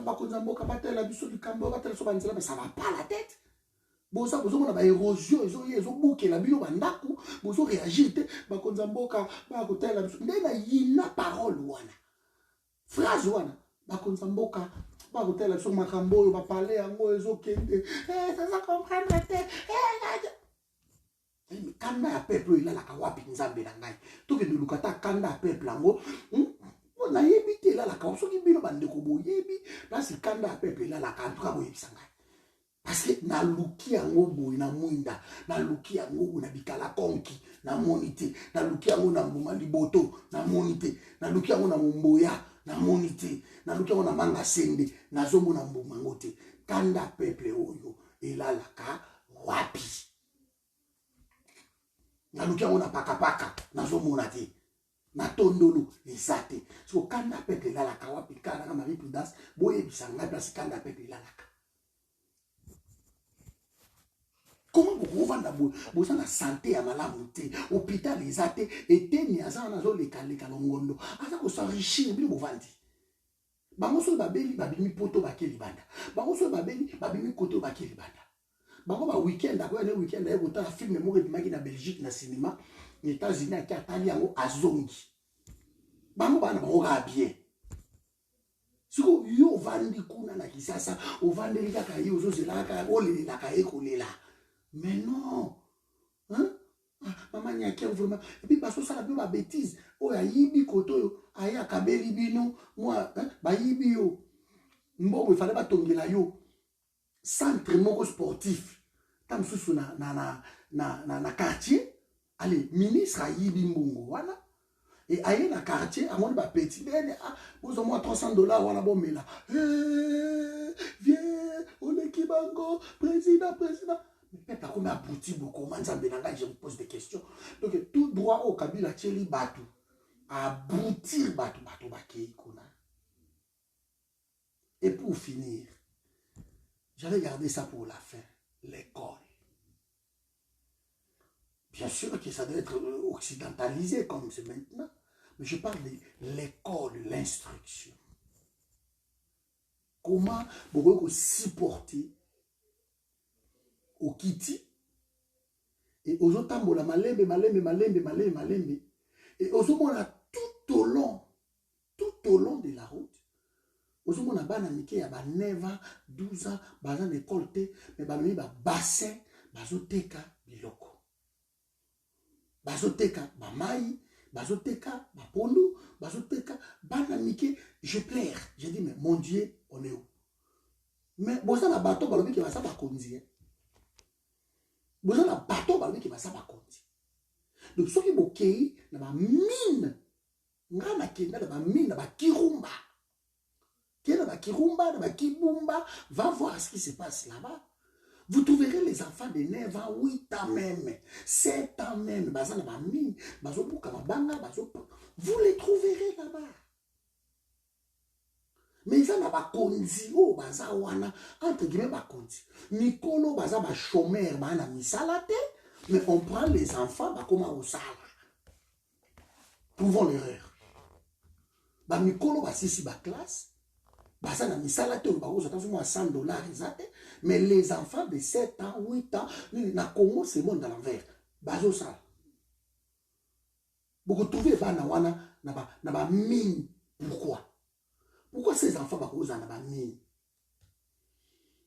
bako zambo kabata la biso likambo, batela so banzela, mais ça va pas la tête. Boza bozo mona ba érosion ezo bouke la bilo bandaku bozo réagir te ba konzamboka ba kotela biso ndena yina parole wana phrase wana ba konzamboka ba kotela biso makambo yo ba parler yango ezo kende ça comprendre te mais kanda ya peuple ila la kawapi nzambe na ngai to ke ndulukata kanda ya peuple yango na yebi te la la ka soki bino bandeko boyebi parce kanda ya peuple ila la ka ntuka boyebisa ngai. Parce que na luki yango boy na mwinda, na luki yango na bikala konki, na monite, na luki yango na mbuma liboto, na monite, na luki yango na mumboya, na monite, na luki yango na manga sende, na zomo na mbuma ngote. Kanda peuple oyo, elalaka wapi. Na luki yango na paka, na zomo na te. Na tondolo, ezate. So kanda peuple elalaka wapi, kanda na Marie Prudence, boye bisanga, place kanda peuple elalaka. Comment vous vendez la santé à malamouté, hôpital les athées, et tenez à ça, on a les calongondo, à ça qu'on s'enrichit, et vous vendez. Bango so babeli, babimi poto bakeli banda. Bango so babeli, babimi koto bakeli banda. Bango ba week-end, d'accord, un week-end, d'ailleurs, autant un film, moi, de magi na Belgique, na cinéma, les États-Unis, à Katali, en Azongi. Bango ba na bango bien. Si vous vendez kuna na Kisasa, vous vendez les kaka, vous vendez les kaka, vous vendez les kaka, mais non, hein? Maman n'y a qu'un vraiment. Et puis parce que ça la bien bêtise. Oh ya yibi koto, aya kabeli bino, moi, hein? Ba yibi yo. Mbo il fallait pas tomber là yo. Centre moko sportif. Tam sous na quartier. Allez, ministre a yibi mbongo wana. Et aye na quartier, à mon ba petit ben, vous au moins $300 wana bomela. Viens, on est kibango, président. Mais peut-être qu'on a abouti beaucoup, je me pose des questions. Donc, tout droit au Kabila Tcheli Batou, aboutir Batou Bakei Kuna. Et pour finir, j'allais garder ça pour la fin, l'école. Bien sûr que ça doit être occidentalisé comme c'est maintenant, mais je parle de l'école, l'instruction. Comment vous supporter au Kiti Et aux autres tambola malembe, malembe, malembe, malembe, malembe. Et aux autres, tout au long de la route, aux autres, bana mike ya ba 9 ans, 12 ans, bazan école te, mais ba memi ba bassin, bazoteka biloko. Bazoteka ba mai, bazoteka ba pondu, bazoteka bana mike, je pleure. J'ai dit mais mon Dieu, on est où? Mais bosa na bateau balobi ki basa ba konzi. Bosa na bateau balobi ki basa ba konzi. Donc soki bokei na ba mine, ngana kenda na ba mine na ba kirumba. Kenda ba kirumba, na ba kibumba, va voir ce qui se passe là-bas. Vous trouverez les enfants de 9 ans, 8 ans même, 7 ans même, baza na ba mine, bazo buka mabanga, bazo. Vous les trouverez là-bas. Mais ils ont pas conduit au baza wana entre guillemets ba conduit. Nicolo baza ba chômeur ba na misalate, mais on prend les enfants ba comment au sala. Trouvons l'erreur. Ba Nicolo ba sisi ba classe, baza na misalate ba ko zata moi $100 ezate, mais les enfants de 7 ans, 8 ans, na Congo c'est monde à l'envers. Bazo sala. Beaucoup trouver ba na wana na ba mine. Pourquoi? Pourquoi ces enfants ba koza na ba mine?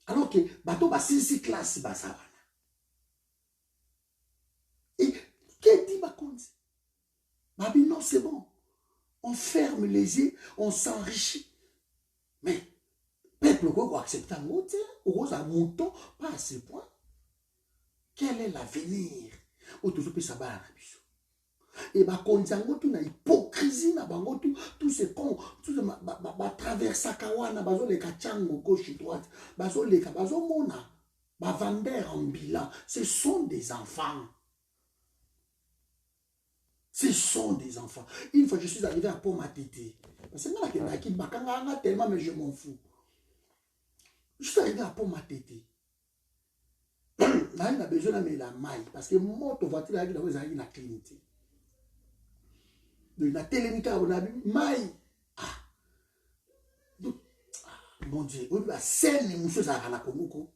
Alors que bato ba sisi classe baza wana. Et qui dit ba konzi? Babi non c'est bon. On ferme les yeux, on s'enrichit. Mais peuple quoi accepter un mot, ou un mouton, pas à ce point. Quel est l'avenir? Ou toujours plus ça va. Et bah quand on tout na hypocrisie na bango tout ce con tout ce ba traverse kawana bazo le kachango gauche droite bazo le ka bazo mona ba vendeur en bilan, ce sont des enfants. Ce sont des enfants. Une fois je suis arrivé à Pont-Matete, parce que là qui bakanga tellement mais je m'en fous. Je suis arrivé à Pont-Matete. Là il a besoin de la maille parce que mon voiture là il a une clinique. De la télémika on a vu maille. Mon Dieu, on va scène monsieur ça na Kongo.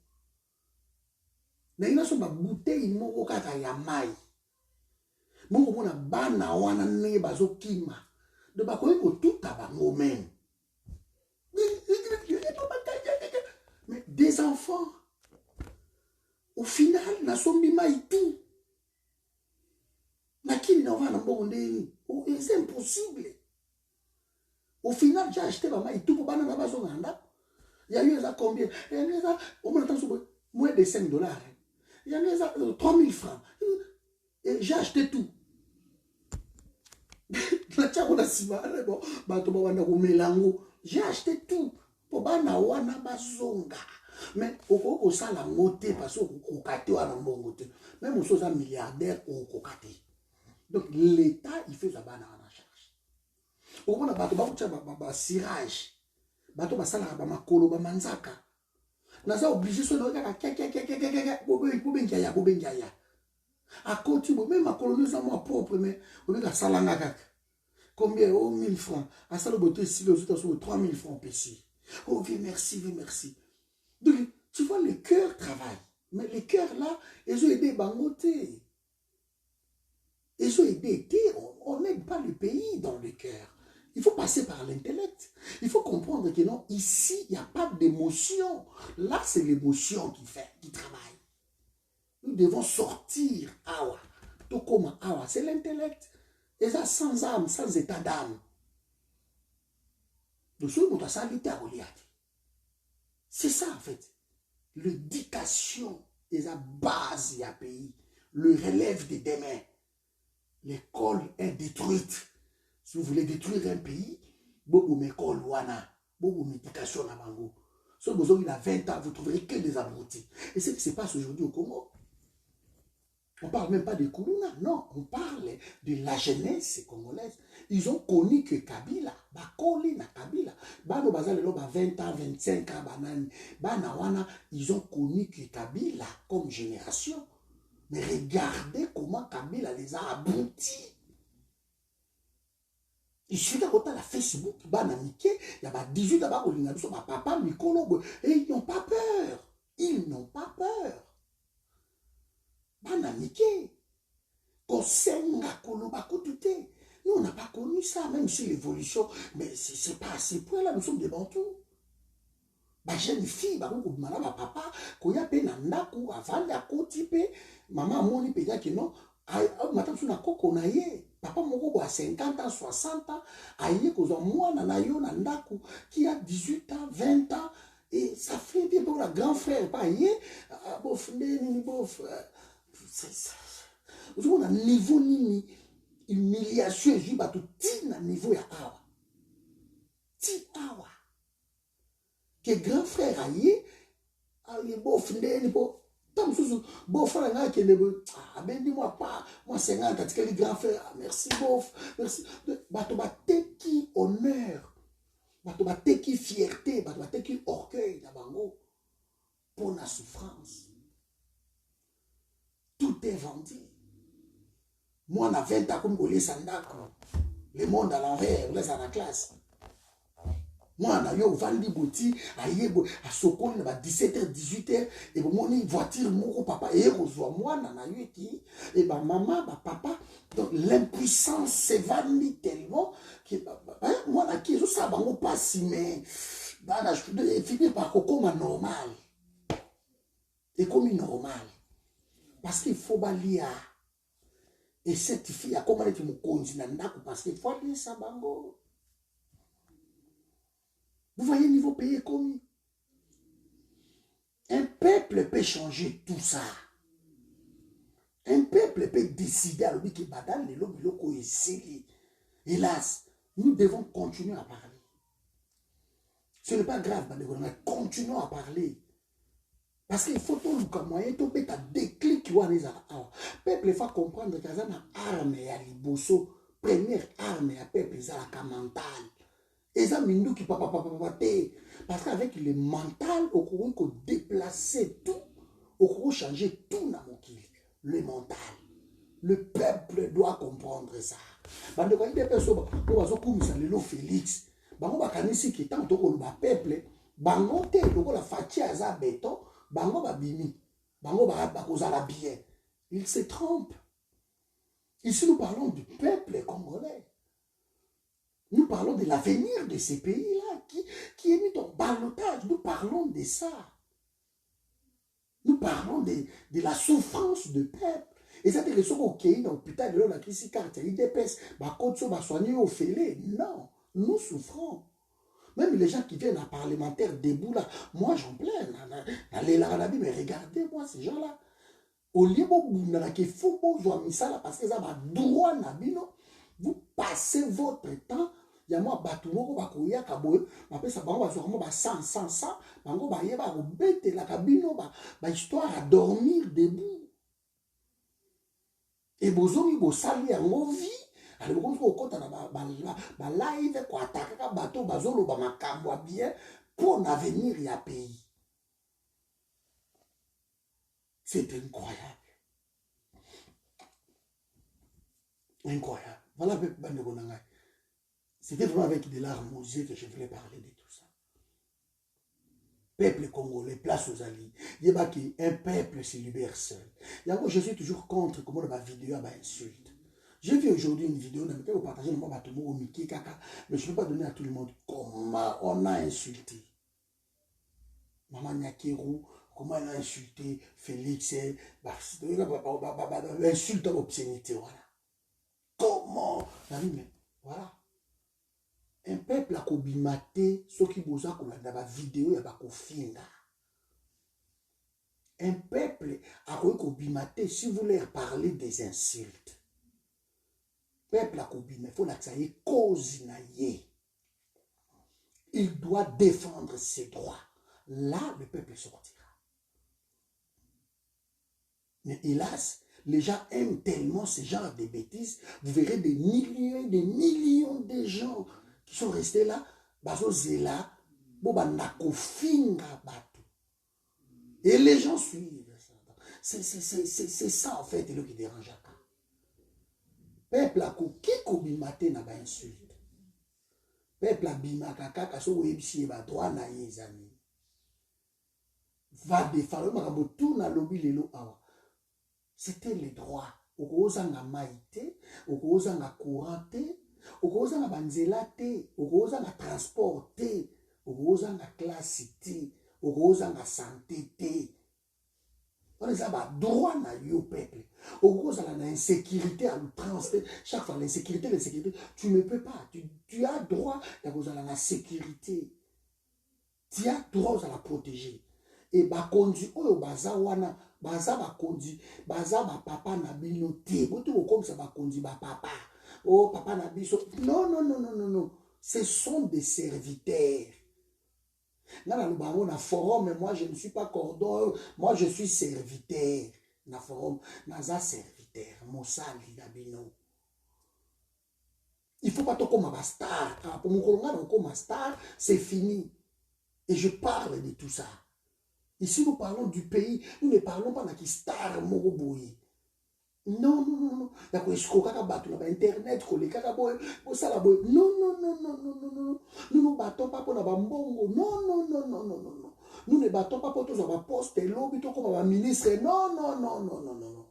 Na ina so ba bouteille moko kaka ya maille. Moko mona bana wana ne bazo kima. De ba ko tout abango même. Mais des enfants au final na sombi maille tout. C'est impossible. Au final, j'ai acheté ma maille tout pour banana bazo nganda. Il y a eu ça combien? Il y a eu ça au moins moins de $5. Il y a eu ça 3000 francs. Et j'ai acheté tout. J'ai acheté tout pour banana wana bazonga. Mais au ça la moté parce qu'on kate wana mbongote. Même aux choses milliardaires au kokate. Donc l'État, il fait la banane en charge. Au moment où on a un cirage, on a un makolo, un manzaka. On a obligé de se faire à côté, même ma colonie, moi propre, mais on a salangaka. Combien? Oh, 1000 francs. À ça, le beauté, ici, les autres, 3000 francs PC. Oh, oui, merci, oui, merci. Donc, tu vois, le cœur travaille. Mais les cœurs là, ils ont aidé Bangoté. Ils ont aidé. On n'aide pas le pays dans le cœur. Il faut passer par l'intellect. Il faut comprendre que non, ici, il n'y a pas d'émotion. Là, c'est l'émotion qui travaille. Nous devons sortir. Awa. Tout comme Awa, c'est l'intellect. Et ça, sans âme, sans état d'âme. C'est ça, en fait. L'éducation est la base du pays. Le relève de demain. L'école est détruite. Si vous voulez détruire un pays, beaucoup d'école, beaucoup d'éducation à Bango. Si vous avez 20 ans, vous ne trouverez que des abrutis. Et ce qui se passe aujourd'hui au Congo, on ne parle même pas de Koulouna, non, on parle de la jeunesse congolaise. Ils ont connu que Kabila, Bakoli na Kabila, Bano Bazalelo, 20 ans, 25 ans, Banani, Banawana, ils ont connu que Kabila comme génération. Mais regardez comment Kabila les a aboutis. Il suffit de la Facebook, il y a 18 d'abord, il y a papa, Mikolo, et ils n'ont pas peur. Ils n'ont pas peur. Banamike, Banga Koloba Kotute. Nous, on n'a pas connu ça, même si l'évolution, mais c'est pas à ces points-là, nous sommes des bantous. Ba jeune fille, ba ko mala ba papa, ko ya pe na ndaku avant ya koti pe, maman moni pe ya que non, ay matam suna koko na ye, papa moko ko a 50 ans, 60 ans, aye ko zo mwana na yo na ndaku qui a 18 ans, 20 ans et ça fait bien pour la grand frère pas ye, bof ni bof c'est ça. Vous avez un niveau ni humiliation ju ba tout ti na niveau ya awa. Ti awa. Que grand frère aïe, aïe bof ndeni bo, tam sous beau frère nga qui ne ah ben dis-moi pas, moi 50 ans que grand frère, ah, merci bof, merci. Bato ba te qui honneur, bato ba te qui fierté, bato ba te qui orgueil na bango pour la souffrance. Tout est vendu. Moi on a 20 ans comme Goliath Sandako, le monde à l'envers, on laisse à la classe. Moi, on a eu au Vandi Bouti, à Sokol, à 17h, 18h, et mon voiture, mon papa, et moi, on a eu qui, et ma maman, ma papa, donc l'impuissance s'évanouit tellement, que moi, on a qui, ça va pas si, mais, je finis par comme normal. Et comme normal. Parce qu'il faut balayer. Et cette fille, comment elle est mon continent, parce qu'il faut aller ça, bango. Vous voyez niveau pays commis. Un peuple peut changer tout ça. Un peuple peut décider à l'objet que badal les lobby est. Hélas, nous devons continuer à parler. Ce n'est pas grave, mais continuons à parler. Parce qu'il faut tout le moyen, tout le déclic qui va les avoir. Peuple va comprendre que ça a arme et à l'iboso. Première arme et à peuple, ça a mental. Et ça, mindou qui papa. Parce qu'avec le mental, on peut déplacer tout, on peut changer tout dans mon kil. Le mental. Le peuple doit comprendre ça. Quand des personnes comme Félix, bango bakanisi qui tant que le peuple, bango te loko la fachi aza béton, bango babimi, bango bakozala bien. Il se trompe. Ici nous parlons du peuple congolais. Nous parlons de l'avenir de ces pays-là qui est mis en ballottage. Nous parlons de ça. Nous parlons de la souffrance du peuple. Et ça, c'est que ceux qui sont dans l'hôpital, dans la crise cardiaque, ils dépêchent, ils vont soigner au fêlé. Non, nous souffrons. Même les gens qui viennent à parlementaire debout là, moi j'en plains. Mais regardez-moi ces gens-là. Au lieu de faut parce que ça va droit nabino. Vous passez votre temps, il y a moi batumoko bakoya kaboyo, après ça bango bazoramo ba 100 bango ba yeba ko bete la kabino ba histoire à dormir debout. Et bozomi bo sali yango vie, ale bokomi ko kota na ba live ko attaquer ka bato bazolo ba makambo bien pour l'avenir ya pays. C'est incroyable. Incroyable. Voilà, c'était vraiment avec des larmes aux yeux que je voulais parler de tout ça. Peuple congolais, place aux alliés. Il y a un peuple se libère seul. Je suis toujours contre comment ma vidéo insulte. J'ai vu aujourd'hui une vidéo dans laquelle vous partagez le mot au Mickey Kaka, mais je ne peux pas donner à tout le monde comment on a insulté. Maman Nyakeru, comment elle a insulté Félix, insulte à l'obscénité, voilà. Comment? Mais voilà. Un peuple a kobimaté, ce qui vous a dans la vidéo, il y a pas kofinga. Un peuple a kobimaté, si vous voulez parler des insultes. Peuple a kobimaté, il faut l'accepter, cause naïe. Il doit défendre ses droits. Là, le peuple sortira. Mais hélas, les gens aiment tellement ce genre de bêtises. Vous verrez des millions de gens qui sont restés là. Et les gens suivent. C'est ça en fait qui dérange. Peuple a qui kobimate na ba insulte. Peuple a bimaka kaka so webisi ba droit na yezami. Va défendre ma tout na lobby lelo awa. C'était les droits. okozanga maïté, okozanga courant te, okozanga banzela te, okozanga transport te, okozanga classe te, okozanga santé te. On est à droit na yo peuple. Okozanga na insécurité à l'outrance. Chaque fois l'insécurité, tu ne peux pas. Tu as droit à la sécurité. Tu as droit à la protéger. Et bakondi oyo baza wana baza bakondi baza ba papa na bino te boto comme ça bakondi ba papa oh papa na biso non non non non non non ce sont des serviteurs. Dans le baron na forum mais moi je ne suis pas cordon moi je suis serviteur na forum naza serviteur mosali na bino. Il faut pas to comme ba star pour mon colonga comme star c'est fini et je parle de tout ça. Ici, nous parlons du pays, nous ne parlons pas de star Moroboui. Non, non, non, non. Il y a quoi, Internet, non, non, non, non, non, non, non. Nous ne battons pas pour la bambongo. Non, non, non, non, non, non, non. Nous ne battons pas pour tous les postes et lobby, comme un ministre. Non, non, non, non, non, non, non.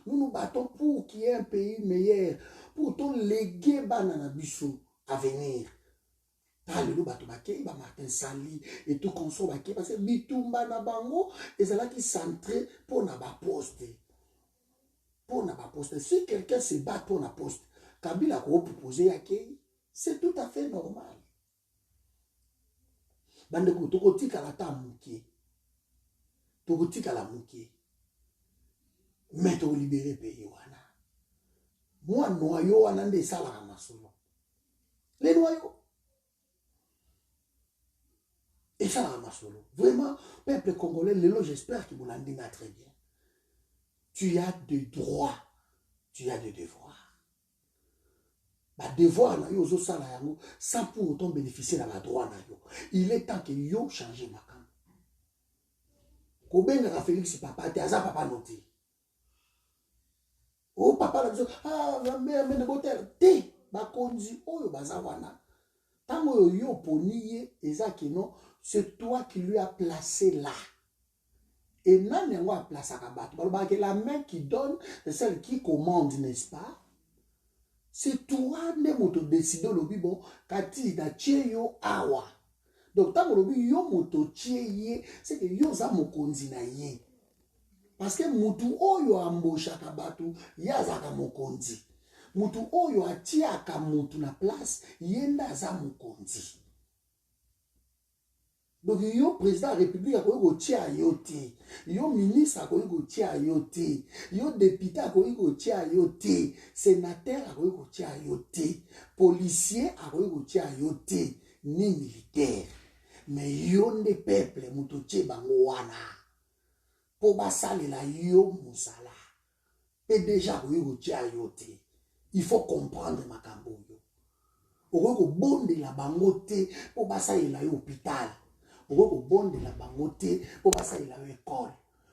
Nous nous battons pour qu'il y ait un pays meilleur, pour tout léguer banana bichou à venir. Le bato bakei ba Martin Sali et tout consort bakei parce que bitumba na bango ezala qui centré pour na ba poste pour na ba poste si quelqu'un se bat pour na poste Kabila ko proposer akei c'est tout à fait normal bande ko to tika la tamuki to tika la muki mais to libérer pays wana moi noyo wana nde sala na solo les noyaux. Et ça, vraiment, peuple congolais, j'espère que vous l'entendez très bien. Tu as des droits, tu as des devoirs. Bah, devoir, sans pour autant bénéficier de la droit. Il est temps que yo change ma camp. Kobenga Félix papa, t'es à papa noté. Oh, papa, ah, la mère, mais de côté, t'es, bah, kondi, oh, bazawana. Tant yo poniye, ezaki non. C'est toi qui lui as placé là. Et non, il a placé à Kabat. La main qui donne, c'est celle qui commande, n'est-ce pas? C'est toi qui décide le bon, Kati da yo awa. Donc, tant que yo moto c'est que yo za mokonzi na ye. Parce que mutu oyo ambosha kabatu, yazaka mokonzi. Mutu oyo atiaka mutu na place, yenda za mokonzi. Donc, yo président de la République a koyiko tia yote, yo ministre a koyiko tia yote, yo député a koyiko tia yote, sénateur a koyiko tia yote, policier a koyiko tia yote, ni militaire. Mais yo ne peuple mutoche bango wana. Po basale la yo musala. Et déjà koyiko tia yote. Il faut comprendre makambo yo. Koyiko bonde la bangote po basale la yo hôpital. Au bon de la bangote, pour passer à l'école.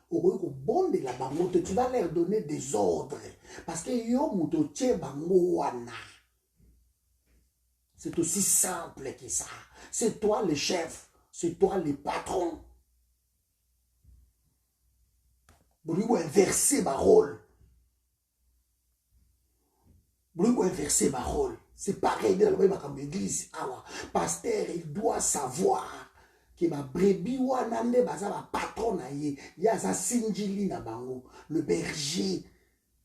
Au bon de la bangote, tu vas leur donner des ordres. Parce que yo mutoche bangoana. C'est aussi simple que ça. C'est toi le chef. C'est toi le patron. Vous inverser ma rôle. Vous inverser ma rôle. C'est pareil dans l'église. Pasteur, il doit savoir. Que ma brebis wanande baza ba patron na ye ya za sinjili na bango le berger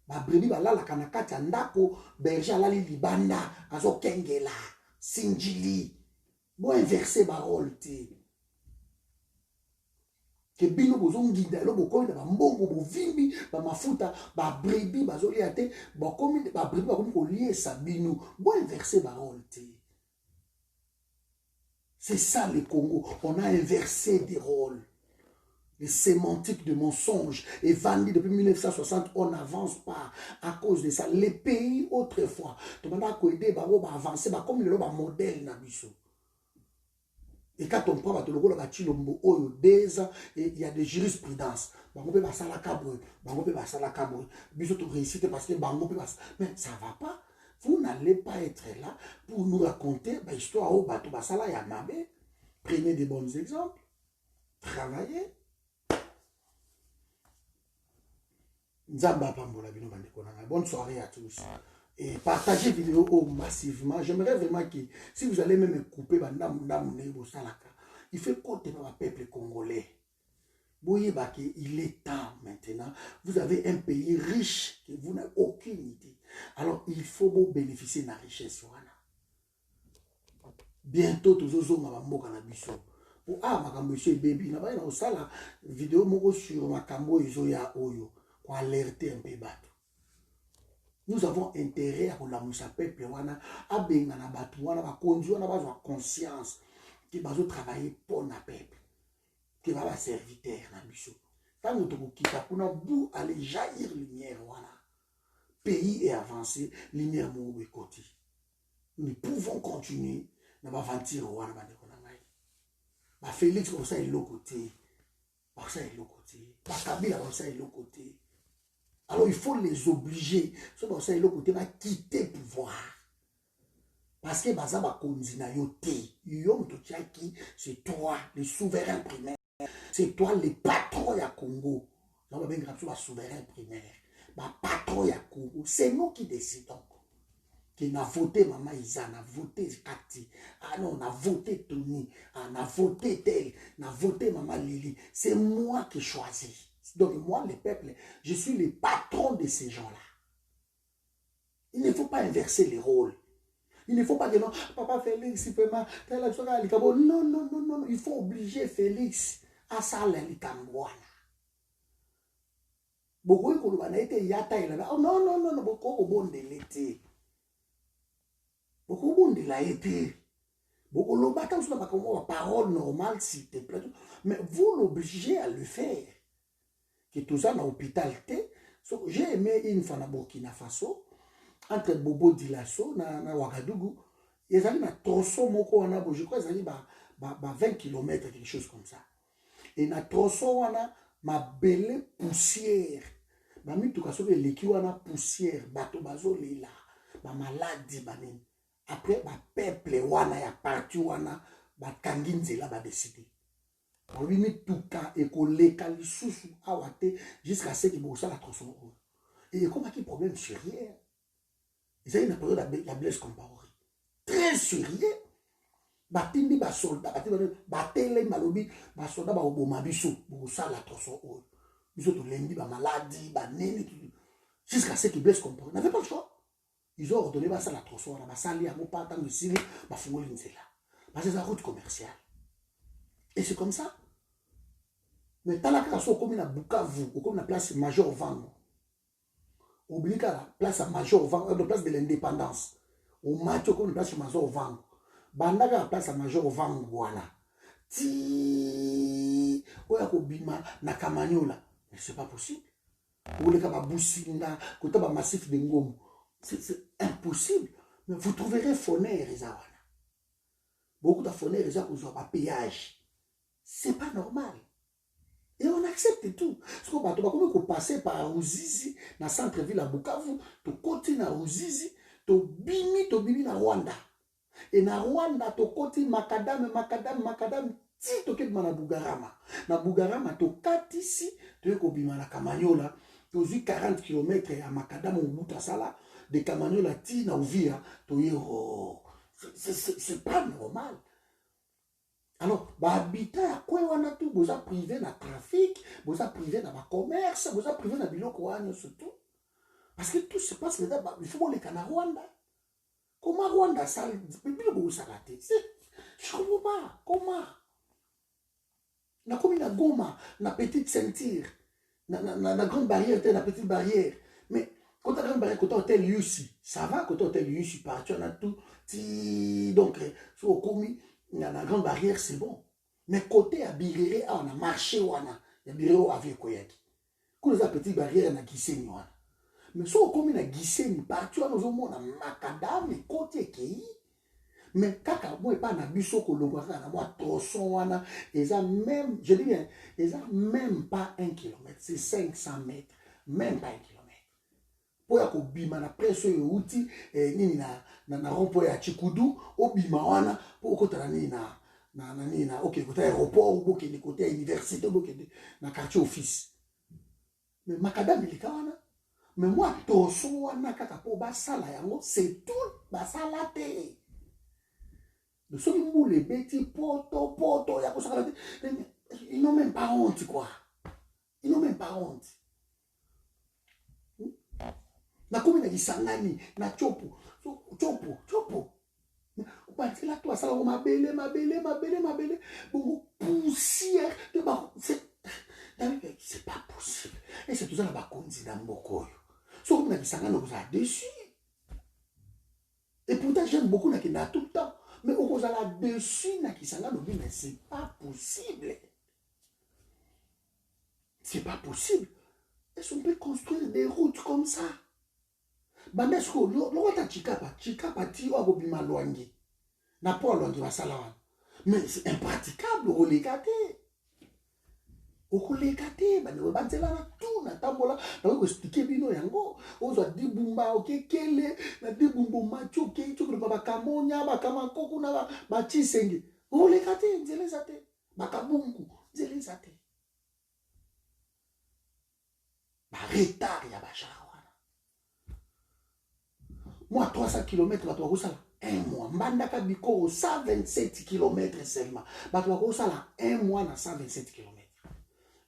ma brebis ba la kanakati ndako berger alali libanda azo kengela sinjili bo inverser ba rôle te que bino bozo ngida lo bokomi na ba mbongo bo vimbi ba mafuta ba brebis bazo lia te bokomi ba brebis ba komi ko liesa bino bo inverser ba rôle te. C'est ça le Congo. On a inversé des rôles. Les sémantiques de mensonges. Et Vandi, depuis 1960, on n'avance pas à cause de ça. Les pays, autrefois, tu m'as aidé à avancer comme le modèle Nabiso. Et quand on prend des ans, il y a des jurisprudences. Mais ça ne va pas. Vous n'allez pas être là pour nous raconter l'histoire au bateau basala yamabe. Prenez des bons exemples. Travaillez. Nzamba pambola bino bandeko nanga. Bonne soirée à tous. Et partagez vidéo massivement. J'aimerais vraiment que si vous allez même me couper il fait côté par le peuple congolais. Voyez il est temps maintenant. Vous avez un pays riche que vous n'avez aucune idée. Alors il faut vous bénéficier de la richesse. Bientôt tous les hommes vont na biso. Pour monsieur baby na ba na osala vidéo moko sur makambo izoya oyo pour alerter un peu bateau. Nous avons intérêt à la moussa peuple wana a benga na bateau wana ba conduire na ba conscience qui va travailler pour na peuple qui va ba serviteur na biso. Tant que tu quittes pour na bout aller jaillir lumière wana. Pays est avancé, lumière mo côté. Nous pouvons continuer na ba ventir wana ba ndeko na ngai. Ba Félix comme ça est l'autre côté. Par ça est l'autre côté. Ba Kabila comme ça est l'autre côté. Alors il faut les obliger. Ce comme ça est l'autre côté va quitter le pouvoir. Parce que baza ba konzina yote. Yom to tiaki, c'est toi le souverain primaire. C'est toi le patron ya Congo. Non ba ben grave ba souverain primaire. Ba patron ya Congo, c'est nous qui décidons. Qui n'a voté Maman Isa, n'a voté Kati, ah non, on a voté Tony, on a voté tel, on a voté Maman Lily. C'est moi qui choisis. Donc moi, le peuple, je suis le patron de ces gens-là. Il ne faut pas inverser les rôles. Il ne faut pas dire non, Papa Félix, il peut pas, non, non, non, non, il faut obliger Félix à ça, l'Ikamboana. Beaucoup de gens ont été yata, oh non, non, non, beaucoup de l'été. Beaucoup de l'a été. Beaucoup de gens sont pas comme parole normale, s'il te plaît. Mais vous l'obligez à le faire. Que tout ça dans l'hôpital. J'ai aimé une fois à Burkina Faso, entre Bobo Dilasso et Ouagadougou. Ils allaient dans tronçon, je crois qu'ils allaient 20 km, quelque chose comme ça. Et dans tronçon, ma belle poussière. Mami tout cas, l'équipe a poussière, bateau bazo lila, maladie, après, le peuple wana ya parti wana ba kanginzela ba décider. On lui met tout cas et koleka lisusu awate jusqu'à ce qu'il bossa la tronçon. Et comment qui problème sérieux? Ils ont une période la blesse comparée. Très sérieux. Batindi ba soldat, batele malobi, ba soldat ba oboma biso, bossa la tronçon. Biso to lendi ba maladie, ba nene jusqu'à ce qu'il blesse comparée. N'avait pas le choix. Ils ont ordonné ça la tronçon, la sali, à mon partant de Syrie, ma fumole nzela. Parce que c'est la route commerciale. Et c'est comme ça. Mais tant que ça, comme la Bukavu, ou comme la place Major Vango, oubliez la place Major Vango, la place de l'indépendance, au match comme la place Major Vango, bandaka la place Major Vango, voilà. Ti, oya ko bima na Kamanyola, mais c'est pas possible. Ou les cas Boussinga, côté ba massif de Ngom. C'est impossible. Mais vous trouverez Foner et Zawana. Beaucoup de Foner et Zawana n'ont pas péage. C'est pas normal. Et on accepte tout. Parce qu'on va passer par Ruzizi, dans le centre-ville à Bukavu, tu continues à Ruzizi, tu bimi na Rwanda. Et na Rwanda, tu continues Makadam, ti tu quittes na Bugarama. Na Bugarama, tu kati ici, tu es kobima na Kamanyola, tu as 40 km à Makadam ou Boutasala. De Kamanyola ti na Uvira, c'est pas normal. Alors, habitant à quoi on a tout, vous a privé dans le trafic, vous a privé dans le commerce, vous a privé dans le biloko surtout. Parce que tout se passe là-bas, il faut les Canadiens Rwanda. Comment Rwanda ça, je comprends pas. Comment? Na comme na Goma, na petite ceinture, na grande barrière, na petite barrière, mais quand tu as un côté hôtel Yussi, ça va, côté hôtel Yussi, tu on a tout. Donc, sur le commis, il y a la grande barrière, c'est bon. Mais côté à Birere, on a marché, on a Birere avec Koyaki. Quand on a petite barrière, on a Gisseni. Mais sur le commis, on a Gisseni, partout, on a Makadam, et côté Kei. Mais quand on n'est pas dans Bisso, on a tronçon, ils ont même, je dis bien, ils n'ont même pas 1 kilomètre, c'est 500 mètres, même pas 1 kilomètre. Pour ya kobima na presso yo uti nini na rompo ya Chikudu obima wana pour kotana nini na OK côté aéroport ou côté université ou côté na quartier office. Mais Makadam il est wana Mais moi, toso wana kaka po basala yango, c'est tout basala te. De ceux qui moulent les bêtis, poto, ya kosala te. Ils n'ont même pas honte, quoi. Ils n'ont même pas honte. Na komi na kisangani, na chopo. Là, toi, ça va mabele. Bon, poussière. C'est pas possible. Et c'est tout ça, là-bas, qu'on dit dans Bokoyo. So, comme on a dit, ça nous a déçus. Et pourtant, j'aime beaucoup na kina tout le temps. Mais on a là-dessus, na kisanga, mais c'est pas possible. C'est pas possible. Est-ce qu'on peut construire des routes comme ça? Bandesko, l'autre Chikapa, ti wa bobima loangi. Na po loangi wa salawan. Mais c'est impraticable, au legate. Okolekate bane banzela na tout na tambola na ko expliquer bino yango ozo dibumba okekele na dibumbo macho ke to ko baba kamonya ba kama koku na ba chisenge olekate nzele zate bakabungu nzele zate ba retard ya ba sharawana moi 300 km ba to ko sala un mois mbandaka biko 127 km seulement ba to ko sala un mois na 127 km.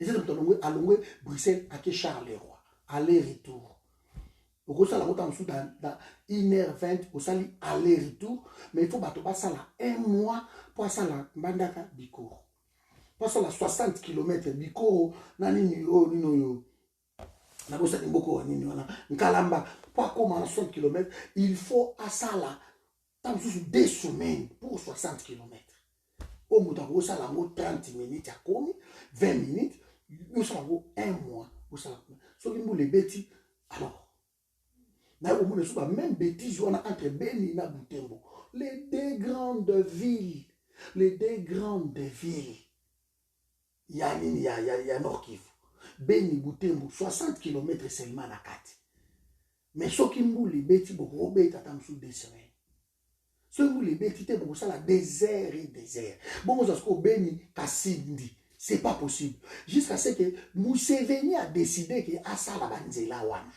Et c'est à Longwe, Bruxelles, à Charleroi. Aller-retour. Au gros, ça, la route en dessous, dans 1h20, au sali, aller-retour. Mais il faut battre ça là, un mois pour ça là, Bandaka, Bikoro. Pour ça là, 60 km, Bikoro, Nani, Nino, yo. Nabosa, Nimboko, Nino, Nkalamba. Pour comment 60 km, il faut à ça là, tant sous 2 semaines pour 60 km. Au bout d'un ça là, 30 minutes, 20 minutes. Nous sommes un mois. Ce qui nous les bêtises. Alors, même bêtises entre Beni et Butembo. Les deux grandes villes. Il y a Nord Kivu. Beni, Butembo, 60 km seulement à 4. Mais ce qui nous les bêtises, beaucoup de temps sous 2 semaines. Ce qui nous les bêtises, beaucoup ça là, désert. Bon, nous avons Beni, Kassindi. C'est pas possible. Jusqu'à ce que Museveni a décidé que Asa la banzela wana.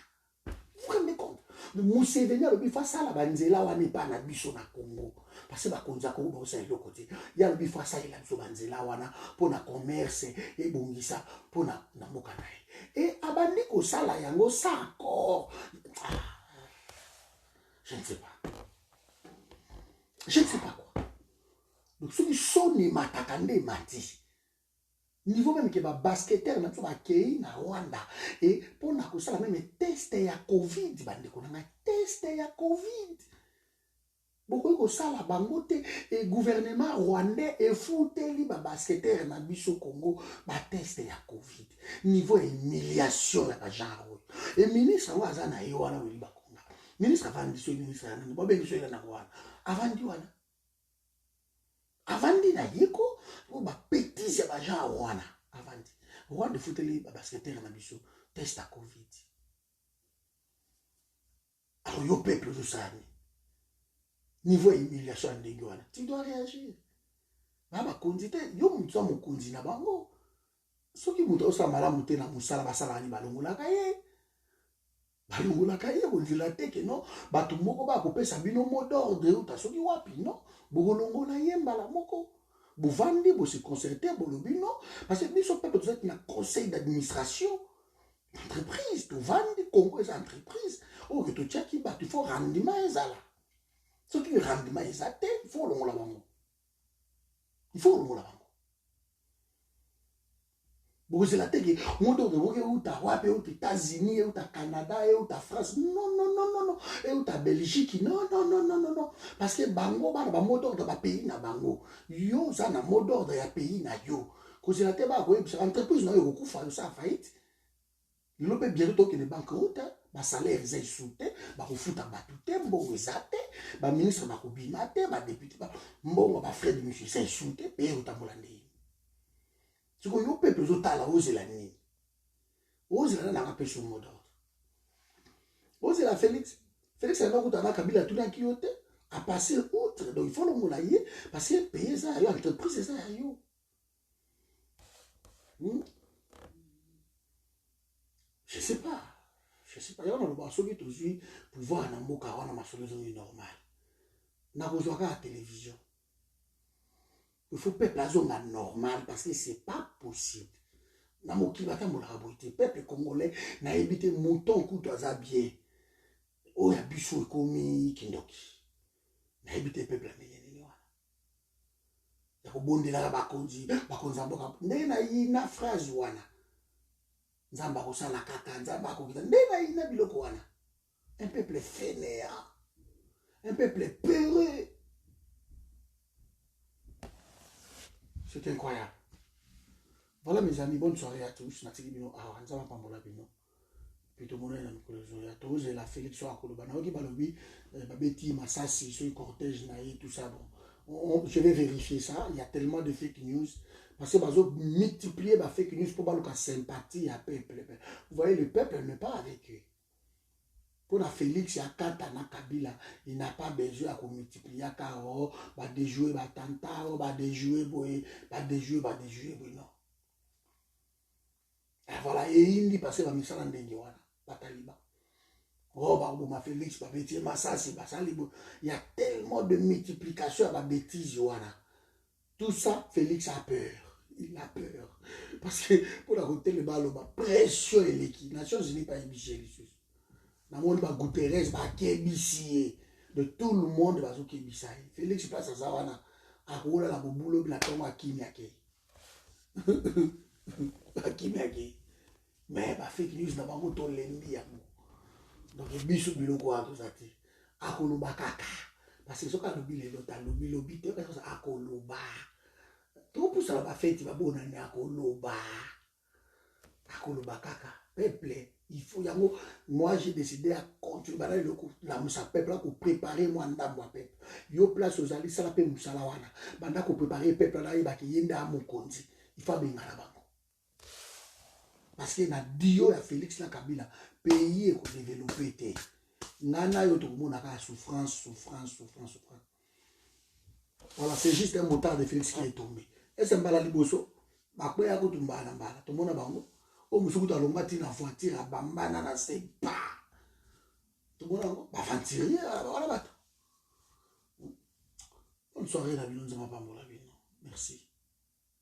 Vous vous rendez compte? Museveni a dit face à la banzela wana pas na biso na Congo. Parce que ba konza ko bo sa yo côté. Il y a le face à la biso banzela wana pour na commerce et bongisa pour na mokana. Et abandi ko sala yango ça encore. Je ne sais pas. Je ne sais pas quoi. Donc ceux qui sont ni matakande mati. Niveau même que les basketteurs na tu bakei na Rwanda et pour na ça même test ya Covid bande ko na test ya Covid beaucoup ko sala bango te et gouvernement rwandais et fouteli ba basketteurs na biso Congo ba test ya Covid niveau humiliation ya ba genre et ministre wa zana yo wana wili bakonga ministre avandi so ministre na bo bengi so na Rwanda avandi wana avandi na yeko ou ba pétis ya ba gens wana avandi Rwanda fouteli ba basketteurs na biso test à Covid. Alors yo peuple de ça niveau humiliation ndenge wana tu dois réagir ba kondite yo mutsa mo kondi na bango soki muto osamala mute na musala basala ni balongola kaye ondila teke no bato moko ba kopesa bino mot d'ordre uta soki wapi no bokolongola yemba la moko bovandi bo se concerter bolobi non parce que biso peuple vous êtes na conseil d'administration entreprise to vandi Congo est entreprise o que to tchaki ba il faut rendement ezala ce qui rendement ezate il faut longola bango vous la teke moto de woke uta wapi uta États-Unis uta Canada uta France non uta Belgique non parce que bango ba moto de ba pays na bango yo za na mot d'ordre ya pays na yo cause la te ba ko entreprise na yo ko fa ça faillite lo pe bientôt que les banqueroute ba salaire za isute ba ko futa ba tuté mbongo ezate ba ministre ba ko bimate ba député ba mbongo ba frais de monsieur ça isute pe uta molande. Ce que vous peuple zotala ozela nini ozela na kapesha mot d'ordre ozela Félix a pas kutana Kabila tout na kiyote a passer outre donc il faut le molayer parce que payer ça yo entreprise ça yo je sais pas Je sais pas, il y a un qui est aussi pouvoir dans mon cas, on a ma solution normale. N'a besoin de la télévision. Il faut peuple la zone normale parce que c'est pas possible. Dans mon qui va t'en le peuple congolais n'a évité mouton coup de bien. Oh, il y a bichou et commis kindoki. N'a évité peuple à mener. Il y a bon de la bakonzi, bakonzi mboka. Ndena ina phrase wana. Nzamba ko sala kaka, nzamba ko kita. Ndena ina biloko wana. Un peuple fainéant. Un peuple peureux. C'est incroyable. Voilà mes amis, bonne soirée à tous. Natiki bino awa nzamba pambola bino. Puis tout le monde est dans le projet. À tous et la Félix soit à Kolobana. Ok, balobi, babeti, Massassi, sur le cortège naï, tout ça bon. Je vais vérifier ça. Il y a tellement de fake news. Parce que vous multiplier les fake news pour avoir sympathie à peuple. Vous voyez, le peuple n'est pas avec eux. Pour la Félix, il y a Katana Kabila. Il n'a pas besoin de multiplier Karo, de jouer, Tanta, de jouer, non. Et voilà, et il dit parce que va me faire un dégueulas, pas taliban. Oh, ma Félix, ma bêtise, ma ça, c'est pas ça. Il y a tellement de multiplication à ma bêtise, Johanna. Tout ça, Félix a peur. Il a peur. Parce que pour la côté, le ballon, la pression et l'équipe. Nations Unies, pas ébiché les choses. Dans le monde, Guterres, Kébissé. De tout le monde, va se Kébissé. Félix passe à Zawana. À Roula, la boulot, la tombe à Kimiake. À Kimiake. Mais, fake news, n'a pas moto l'ennemi à vous. Donc, il y a des biloko à tout ça. Akoloba kaka. Parce que ce qu'on oublie les autres, l'oubli, tu vois, c'est akoloba. Tout pour ça, va faire, tu vas bon, akoloba. Akoloba kaka. Peuple, il faut, moi, j'ai décidé à continuer, la moussa peuple, pour préparer moi, ndambo peuple. Yo place aux alliés, ça la paix moussa la wana. Banda pour préparer peuple, là, il va qu'il y ait un mon konzi. Il faut bien la banque. Parce que na Dio ya Félix na Kabila, pays est développé. Nana yo tout le monde a souffrance. Voilà, c'est juste un motard de Félix qui est tombé. Et c'est un bala liboso. Bakwe ya kutu mbala. Tout le monde a bango. O musuku a lombati na voiture à bambana na c'est pas. Tout le monde a bango. Ba ventirier, voilà bato. Bonne soirée la bino, nous avons pas mon la bino. Merci.